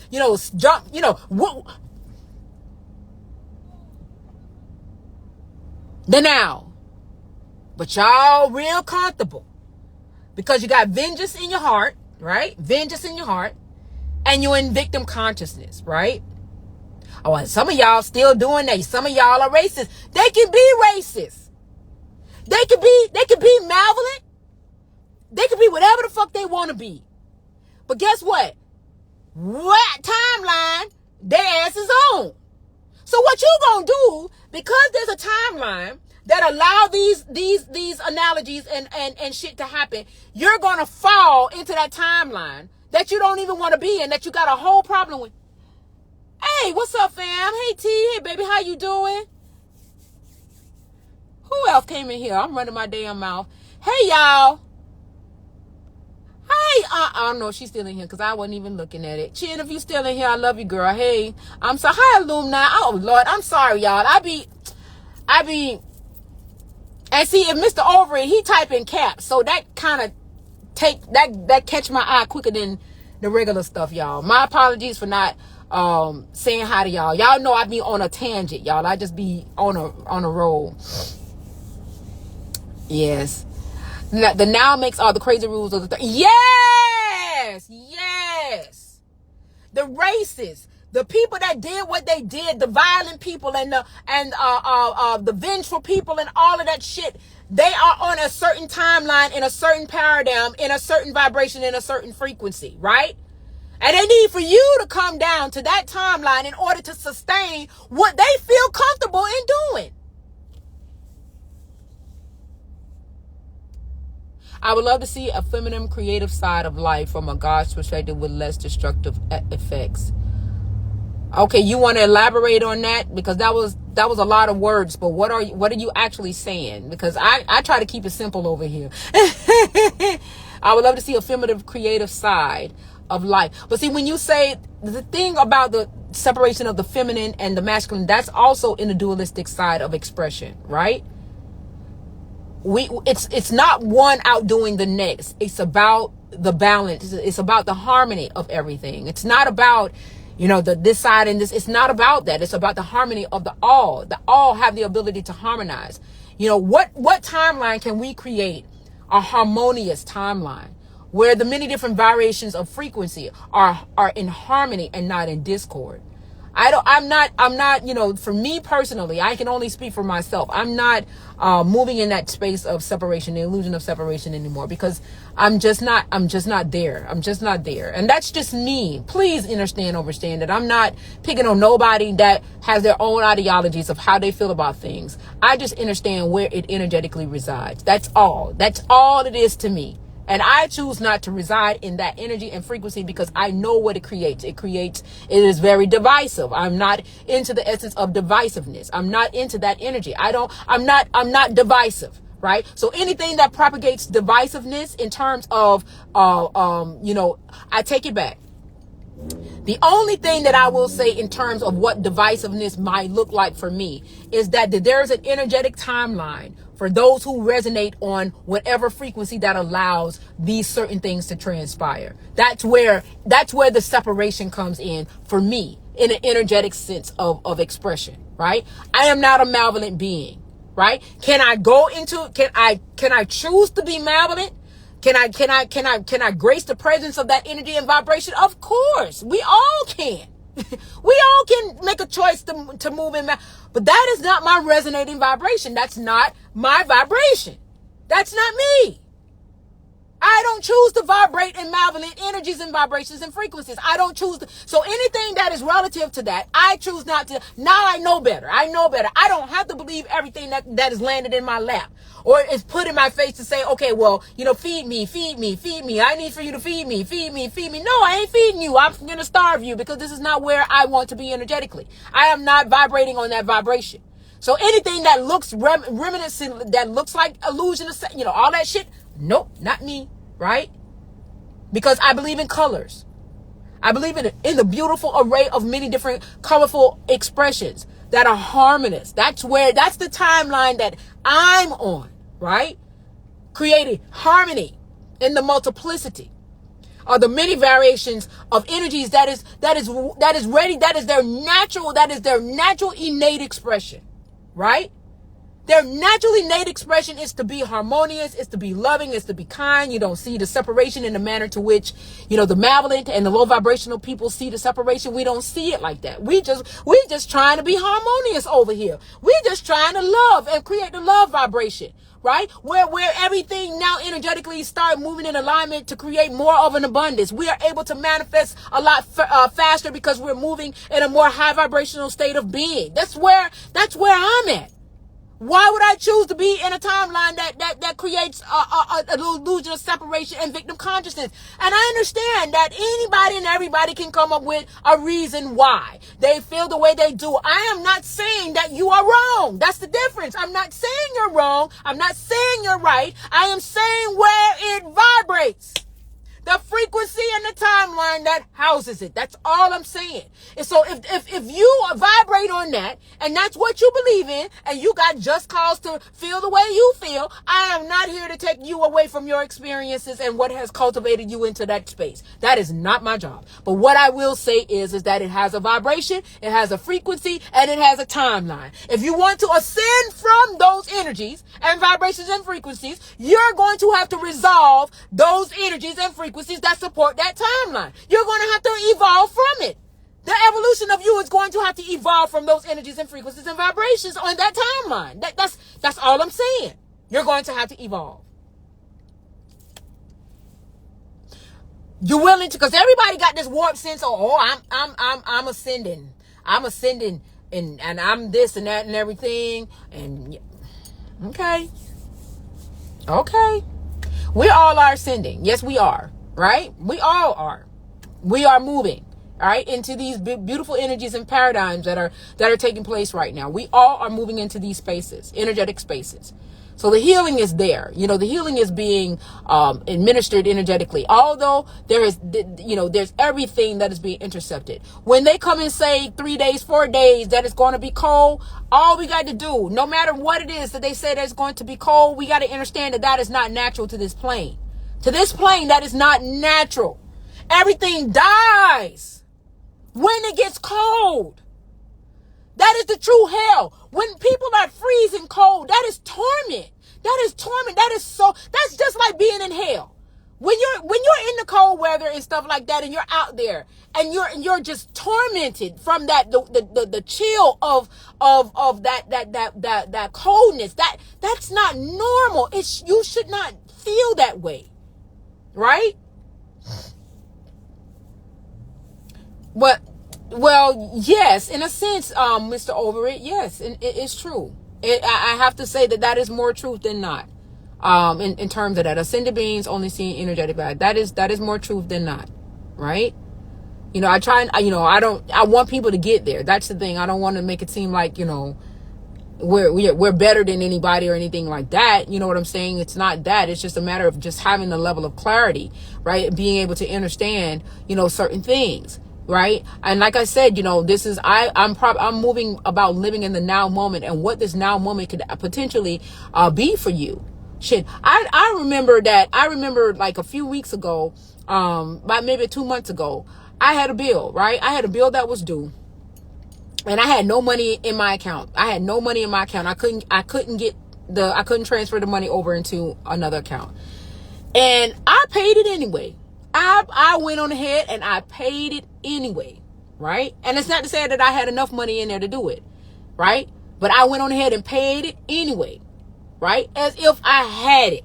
jump, the now. But y'all real comfortable because you got vengeance in your heart, right? Vengeance in your heart. And you're in victim consciousness, right? Oh, and some of y'all still doing that. Some of y'all are racist. They can be racist. They could be malevolent. They could be whatever the fuck they want to be. But guess what? What timeline their ass is on. So what you gonna do, because there's a timeline that allow these analogies and shit to happen, you're gonna fall into that timeline that you don't even want to be in, that you got a whole problem with. Hey, what's up, fam? Hey, T. Hey, baby, how you doing? Who else came in here? I'm running my damn mouth. Hey, y'all. Hey, I don't know if she's still in here because I wasn't even looking at it. Chin, if you still in here, I love you, girl. Hey, I'm sorry. Hi, Alumni. Oh, Lord, I'm sorry, y'all. I be, and see, if Mr. Overy, he type in caps, so that kind of that catch my eye quicker than the regular stuff, y'all. My apologies for not saying hi to y'all. Y'all know I be on a tangent, y'all. I just be on a roll. Yes. The now makes all the crazy rules of the yes. The racists, the people that did what they did, the violent people and the vengeful people and all of that shit, they are on a certain timeline, in a certain paradigm, in a certain vibration, in a certain frequency, right? And they need for you to come down to that timeline in order to sustain what they feel comfortable in doing. I would love to see a feminine creative side of life from a God's perspective with less destructive effects. Okay, you want to elaborate on that? Because that was a lot of words, but what are you actually saying? Because I try to keep it simple over here. I would love to see a feminine creative side of life. But see, when you say the thing about the separation of the feminine and the masculine, that's also in the dualistic side of expression, right? It's not one outdoing the next. It's about the balance. It's about the harmony of everything. It's not about, this side and this. It's not about that. It's about the harmony of the all. The all have the ability to harmonize. What timeline can we create? A harmonious timeline where the many different variations of frequency are in harmony and not in discord. I'm not, for me personally, I can only speak for myself. I'm not moving in that space of separation, the illusion of separation anymore, because I'm just not there. I'm just not there. And that's just me. Please understand that I'm not picking on nobody that has their own ideologies of how they feel about things. I just understand where it energetically resides. That's all. That's all it is to me. And I choose not to reside in that energy and frequency because I know what it creates. It is very divisive. I'm not into the essence of divisiveness. I'm not into that energy. I'm not divisive, right? So anything that propagates divisiveness in terms of, I take it back. The only thing that I will say in terms of what divisiveness might look like for me is that there's an energetic timeline for those who resonate on whatever frequency that allows these certain things to transpire. That's where the separation comes in for me in an energetic sense of expression, right? I am not a malevolent being, right? Can I choose to be malevolent? Can I grace the presence of that energy and vibration? Of course, we all can. We all can make a choice to move in, but that is not my resonating vibration. That's not my vibration. That's not me. I don't choose to vibrate in malevolent energies and vibrations and frequencies. I don't choose to. So anything that is relative to that, I choose not to. Now I know better. I know better. I don't have to believe everything that is landed in my lap or is put in my face to say, okay, well, feed me, feed me, feed me. I need for you to feed me, feed me, feed me. No, I ain't feeding you. I'm going to starve you because this is not where I want to be energetically. I am not vibrating on that vibration. So anything that looks reminiscent, that looks like illusion, all that shit, nope, not me, right? Because I believe in colors. I believe in the beautiful array of many different colorful expressions that are harmonious. That's the timeline that I'm on, right? Creating harmony in the multiplicity or the many variations of energies that is ready, that is their natural innate expression, right? Their natural innate expression is to be harmonious, is to be loving, is to be kind. You don't see the separation in the manner to which, the malevolent and the low vibrational people see the separation. We don't see it like that. We just trying to be harmonious over here. We just trying to love and create the love vibration, right? Where everything now energetically start moving in alignment to create more of an abundance. We are able to manifest a lot faster because we're moving in a more high vibrational state of being. That's where I'm at. Why would I choose to be in a timeline that creates an illusion of separation and victim consciousness? And I understand that anybody and everybody can come up with a reason why they feel the way they do. I am not saying that you are wrong. That's the difference. I'm not saying you're wrong. I'm not saying you're right. I am saying where it vibrates. The frequency and the timeline that houses it. That's all I'm saying. And so if you vibrate on that and that's what you believe in and you got just cause to feel the way you feel, I am not here to take you away from your experiences and what has cultivated you into that space. That is not my job. But what I will say is that it has a vibration, it has a frequency, and it has a timeline. If you want to ascend from those energies and vibrations and frequencies, you're going to have to resolve those energies and frequencies that support that timeline. You're going to have to evolve from it. The evolution of you is going to have to evolve from those energies and frequencies and vibrations on that timeline. That's all I'm saying. You're going to have to evolve. You're willing to, because everybody got this warped sense of, I'm ascending. I'm ascending and I'm this and that and everything. And okay. We all are ascending. Yes, we are. Right? We all are. We are moving, all right, into these beautiful energies and paradigms that are taking place right now. We all are moving into these spaces, energetic spaces. So the healing is there. The healing is being administered energetically. Although there's everything that is being intercepted. When they come and say 3 days, 4 days that it's going to be cold, all we got to do, no matter what it is that they say that it's going to be cold, we got to understand that is not natural to this plane. To this plane, that is not natural. Everything dies when it gets cold. That is the true hell. When people are freezing cold, that is torment. That is torment. That's just like being in hell. When you're in the cold weather and stuff like that, and you're out there and you're just tormented from that the chill of that coldness. That's not normal. You should not feel that way. Right? Well, yes, in a sense, Mr. Overit, yes, it's true. I have to say that is more truth than not. In terms of that, ascended beings only seeing energetic body. That is more truth than not. Right? I want people to get there. That's the thing. I don't want to make it seem like, we're better than anybody or anything like that. You know what I'm saying? It's not that. It's just a matter of just having the level of clarity, right? Being able to understand, certain things, right? And like I said, I'm moving about living in the now moment and what this now moment could potentially be for you. Shit, I remember like a few weeks ago, about maybe 2 months ago, I had a bill, right? I had a bill that was due. And I had no money in my account. I couldn't transfer the money over into another account. And I paid it anyway. I went on ahead and I paid it anyway. Right? And it's not to say that I had enough money in there to do it. Right? But I went on ahead and paid it anyway. Right? As if I had it.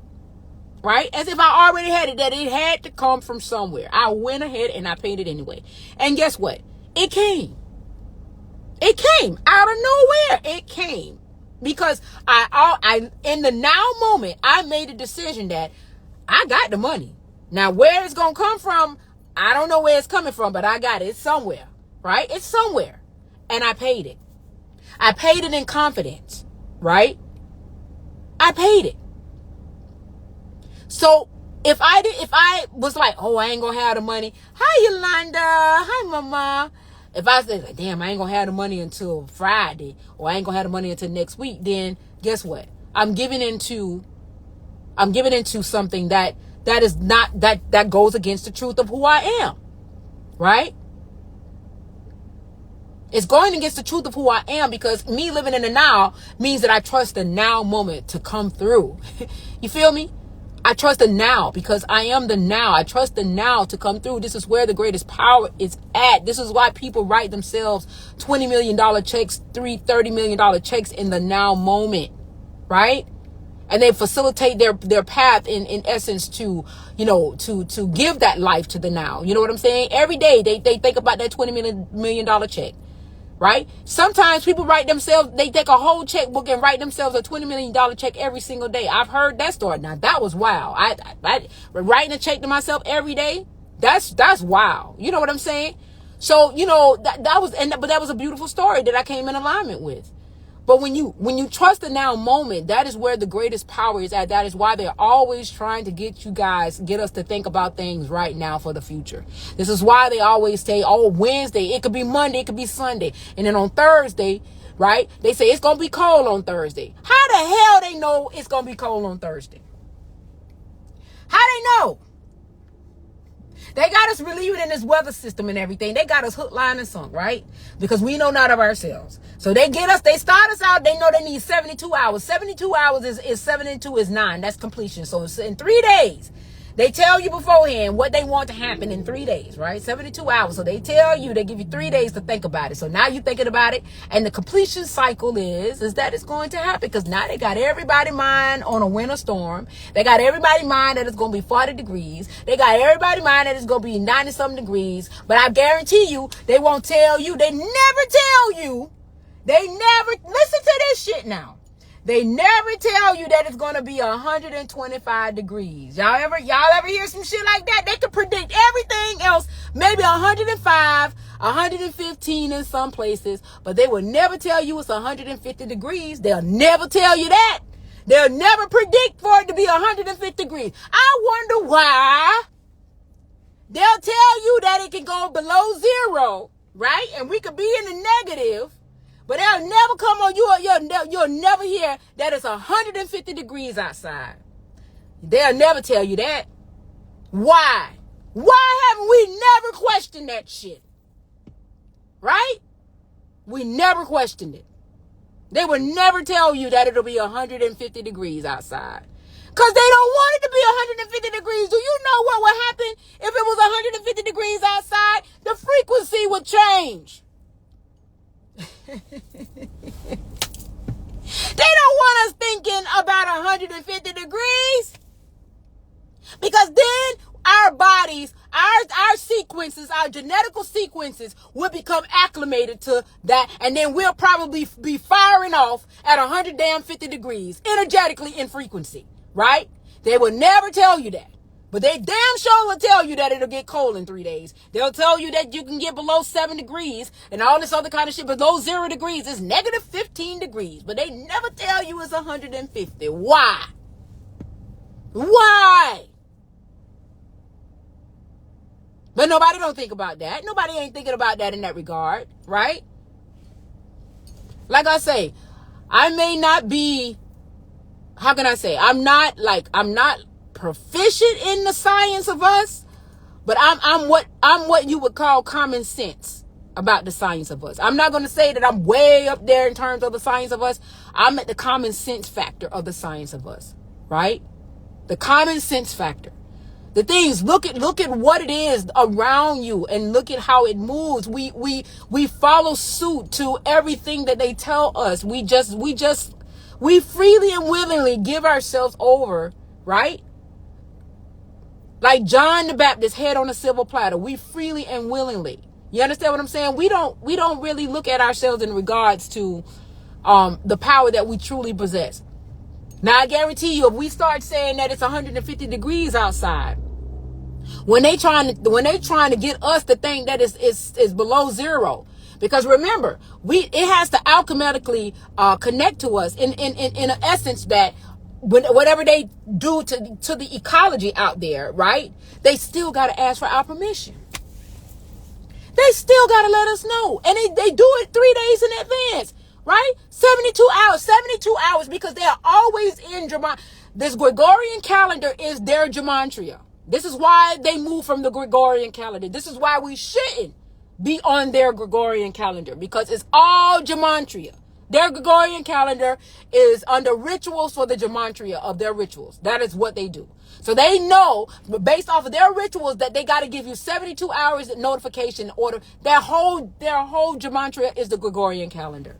right? As if I already had it, that it had to come from somewhere. I went ahead and I paid it anyway. And guess what? It came. It came out of nowhere. It came because I in the now moment, I made a decision that I got the money. Now, where it's going to come from, I don't know where it's coming from, but I got it. It's somewhere, right? It's somewhere. And I paid it. I paid it in confidence, right? I paid it. So if I was like, oh, I ain't gonna have the money. Hi, Yolanda. Hi, Mama. If I said, damn, I ain't gonna have the money until Friday, or I ain't gonna have the money until next week, then guess what? I'm giving into something that is not, that goes against the truth of who I am, right? It's going against the truth of who I am, because me living in the now means that I trust the now moment to come through. You feel me? I trust the now because I am the now. I trust the now to come through. This is where the greatest power is at. This is why people write themselves $20 million checks, $30 million checks in the now moment, right? And they facilitate their path in essence to, to give that life to the now. You know what I'm saying? Every day they think about that $20 million check. Right? Sometimes people they take a whole checkbook and write themselves a $20 million check every single day. I've heard that story. Now that was wild. I writing a check to myself every day. That's wild. You know what I'm saying? So, that was a beautiful story that I came in alignment with. But when you trust the now moment, that is where the greatest power is at. That is why they're always trying to get us to think about things right now for the future. This is why they always say, oh, Wednesday, it could be Monday, it could be Sunday. And then on Thursday, right, they say it's going to be cold on Thursday. How the hell they know it's going to be cold on Thursday? How they know? They got us believing in this weather system and everything. They got us hook, line, and sunk, right? Because we know not of ourselves. So they start us out, they know they need 72 hours. 72 hours is 72 is 9. That's completion. So it's in 3 days. They tell you beforehand what they want to happen in 3 days, right? 72 hours. So they tell you, they give you 3 days to think about it. So now you're thinking about it. And the completion cycle is that it's going to happen. Because now they got everybody mind on a winter storm. They got everybody mind that it's going to be 40 degrees. They got everybody mind that it's going to be 90 something degrees. But I guarantee you, they won't tell you. They never tell you. They never, listen to this shit now. They never tell you that it's going to be 125 degrees. Y'all ever hear some shit like that? They can predict everything else, maybe 105, 115 in some places, but they will never tell you it's 150 degrees. They'll never tell you that. They'll never predict for it to be 150 degrees. I wonder why. They'll tell you that it can go below zero, right? And we could be in the negative. But they'll never come on you. You'll never hear that it's 150 degrees outside. They'll never tell you that. Why? Why haven't we never questioned that shit? Right? We never questioned it. They would never tell you that it'll be 150 degrees outside. Because they don't want it to be 150 degrees. Do you know what would happen if it was 150 degrees outside? The frequency would change. They don't want us thinking about 150 degrees, because then our bodies, our sequences, our genetical sequences will become acclimated to that, and then we'll probably be firing off at 150 degrees energetically in frequency, right? They will never tell you that. But they damn sure will tell you that it'll get cold in 3 days. They'll tell you that you can get below 7 degrees and all this other kind of shit. Below 0 degrees is negative 15 degrees. But they never tell you it's 150. Why? Why? But nobody don't think about that. Nobody ain't thinking about that in that regard, right? Like I say, I may not be, how can I say? I'm not proficient in the science of us, but I'm what you would call common sense about the science of us. I'm not going to say that I'm way up there in terms of the science of us. I'm at the common sense factor of the science of us, right? The common sense factor. The things, look at what it is around you and look at how it moves. We follow suit to everything that they tell us. We freely and willingly give ourselves over, right, Like John the Baptist, head on a silver platter. We freely and willingly. You understand what I'm saying? We don't really look at ourselves in regards to the power that we truly possess. Now I guarantee you, if we start saying that it's 150 degrees outside, when they trying to get us to think that it's below zero, because remember, it has to alchemically connect to us in an essence that whatever they do to the ecology out there, right? They still got to ask for our permission. They still got to let us know, and they do it 3 days in advance, right? 72 hours, because they are always in Gematria. This Gregorian calendar is their Gematria. This is why they move from the Gregorian calendar. This is why we shouldn't be on their Gregorian calendar, because it's all Gematria. Their Gregorian calendar is under rituals for the Gematria of their rituals. That is what they do. So they know, based off of their rituals, that they got to give you 72 hours notification order. Their whole Gematria is the Gregorian calendar.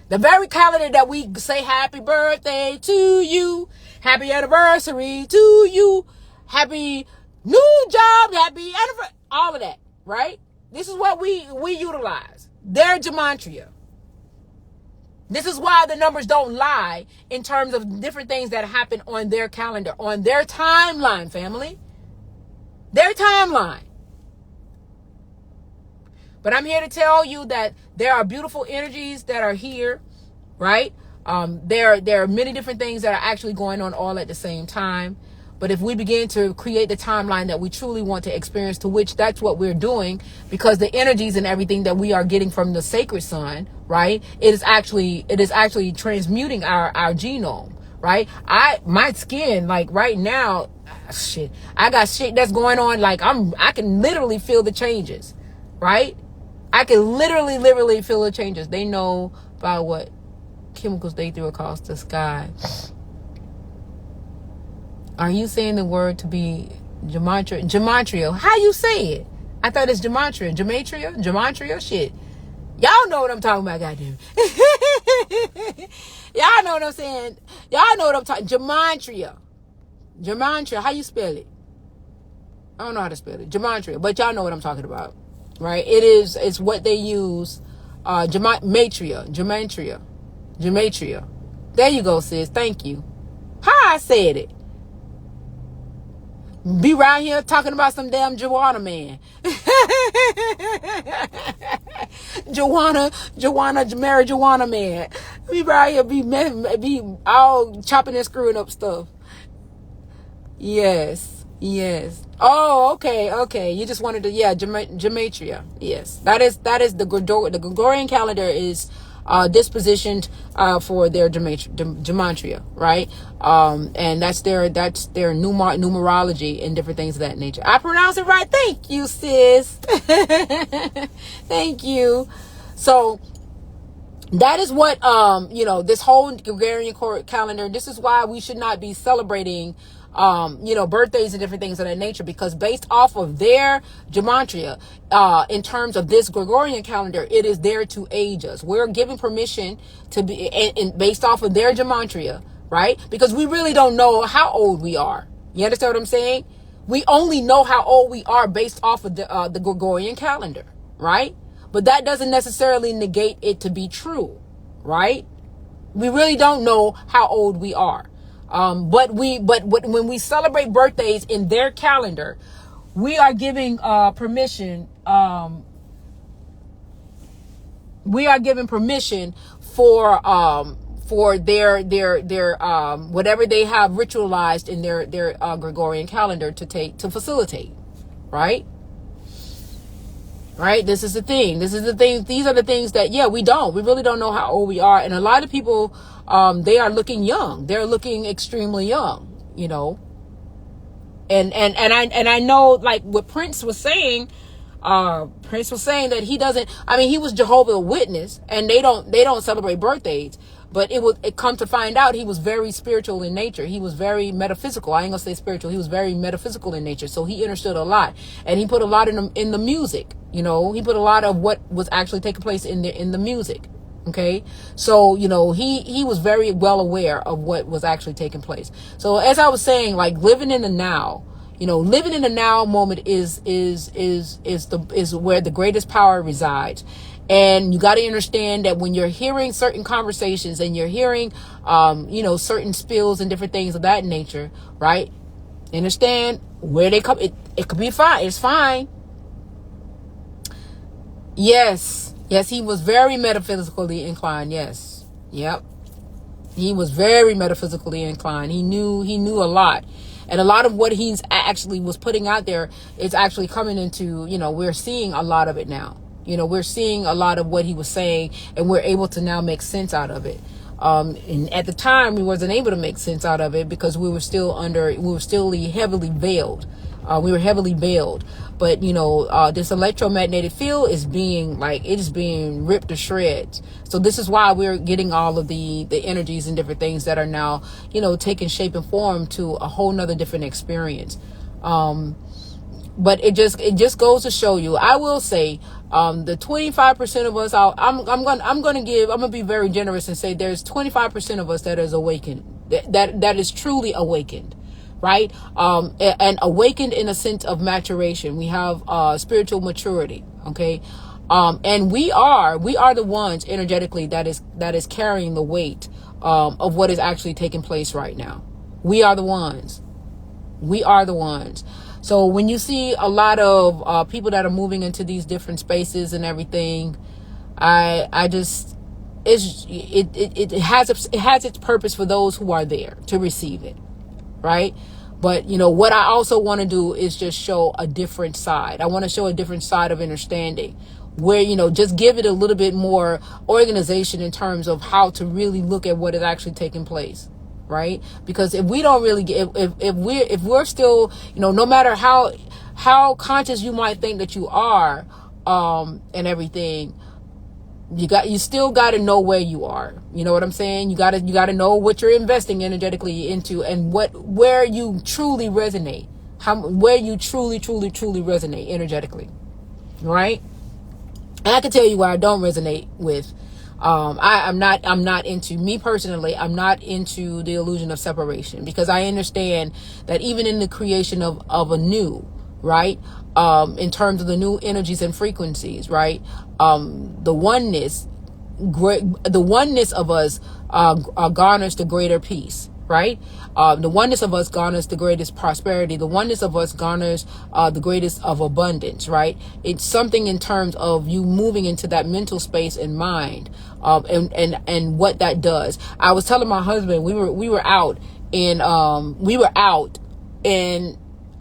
The very calendar that we say happy birthday to you, happy anniversary to you, happy new job, happy anniversary, all of that, right? This is what we utilize. Their Gematria. This is why the numbers don't lie in terms of different things that happen on their calendar, on their timeline, family. Their timeline. But I'm here to tell you that there are beautiful energies that are here, right? There are many different things that are actually going on all at the same time. But if we begin to create the timeline that we truly want to experience, to which that's what we're doing, because the energies and everything that we are getting from the sacred sun, right? It is actually transmuting our genome, right? My skin, like right now, I got shit that's going on. Like I can literally feel the changes, right? I can literally feel the changes. They know about what chemicals they threw across the sky. Are you saying the word to be Gematria? Gematria. How you say it? I thought it's Gematria. Gematria? Shit. Y'all know what I'm talking about, goddamn. Y'all know what I'm saying. Y'all know what I'm talking. Gematria. How you spell it? I don't know how to spell it. Gematria. But y'all know what I'm talking about. Right? It's what they use. Gematria. There you go, sis. Thank you. How I said it. Be right here talking about some damn Joanna man. Marry Joanna man. Be right here, be all chopping and screwing up stuff. Yes. Oh, okay. You just wanted to, Gematria. Yes, that is the Gregorian calendar is dispositioned for their gematria, right? And that's their numerology and different things of that nature. I pronounce it right. Thank you, sis. Thank you. So that is what this whole Gregorian calendar. This is why we should not be celebrating birthdays and different things of that nature, because based off of their gematria, in terms of this Gregorian calendar, it is there to age us. We're giving permission to be, and based off of their gematria, right? Because we really don't know how old we are. You understand what I'm saying? We only know how old we are based off of the Gregorian calendar, right? But that doesn't necessarily negate it to be true, right? We really don't know how old we are. But when we celebrate birthdays in their calendar, we are giving permission. We are giving permission for their whatever they have ritualized in their Gregorian calendar to facilitate, right? Right? This is the thing. These are the things that, we really don't know how old we are. And a lot of people, they are looking young. They're looking extremely young, and I know, like what Prince was saying that he was Jehovah's Witness, and they don't celebrate birthdays. But it come to find out, he was very spiritual in nature. He was very metaphysical. I ain't gonna say spiritual. He was very metaphysical in nature. So he understood a lot, and he put a lot in the music. He put a lot of what was actually taking place in the music. Okay, so he was very well aware of what was actually taking place. So as I was saying, like living in the now, living in the now moment is where the greatest power resides. And you got to understand that when you're hearing certain conversations and you're hearing, certain spills and different things of that nature, right? Understand where they come. It could be fine. It's fine. Yes, he was very metaphysically inclined. Yes. Yep. He was very metaphysically inclined. He knew a lot. And a lot of what he's actually was putting out there is actually coming into, we're seeing a lot of it now. We're seeing a lot of what he was saying, and we're able to now make sense out of it. And at the time, we wasn't able to make sense out of it because we were still heavily veiled. We were heavily veiled. But, this electromagnetic field is being ripped to shreds. So this is why we're getting all of the energies and different things that are now, taking shape and form to a whole nother different experience. But it just goes to show you, I will say, the 25% of us, I'm going to be very generous and say there's 25% of us that is awakened, that is truly awakened. Right? And awakened in a sense of maturation. We have spiritual maturity. Okay. And we are the ones energetically that is carrying the weight of what is actually taking place right now. We are the ones. So when you see a lot of people that are moving into these different spaces and everything, it has its purpose for those who are there to receive it. Right? But, what I also want to do is just show a different side. I want to show a different side of understanding where, just give it a little bit more organization in terms of how to really look at what is actually taking place. Right? Because if we don't really get, if we're still, no matter how conscious you might think that you are, and everything, you still got to know where you are. You know what I'm saying? You got to know what you're investing energetically into, and where you truly resonate, where you truly resonate energetically. Right? And I can tell you where I don't resonate with. I'm not into, me personally, I'm not into the illusion of separation, because I understand that even in the creation of a new, right? In terms of the new energies and frequencies, right? The oneness of us garners the greater peace, right? The oneness of us garners the greatest prosperity. The oneness of us garners the greatest of abundance, right? It's something in terms of you moving into that mental space and mind, and what that does. I was telling my husband, we were out and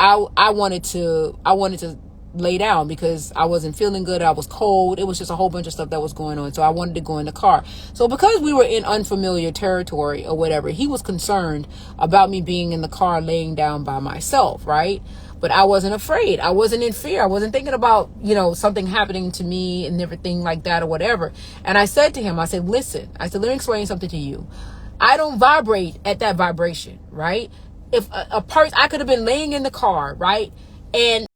I wanted to lay down because I wasn't feeling good. I was cold. It was just a whole bunch of stuff that was going on. So I wanted to go in the car. So because we were in unfamiliar territory or whatever, he was concerned about me being in the car laying down by myself, right? But I wasn't afraid. I wasn't in fear. I wasn't thinking about, something happening to me and everything like that or whatever. And I said to him, I said, listen, let me explain something to you. I don't vibrate at that vibration, right? If a person, I could have been laying in the car, right? And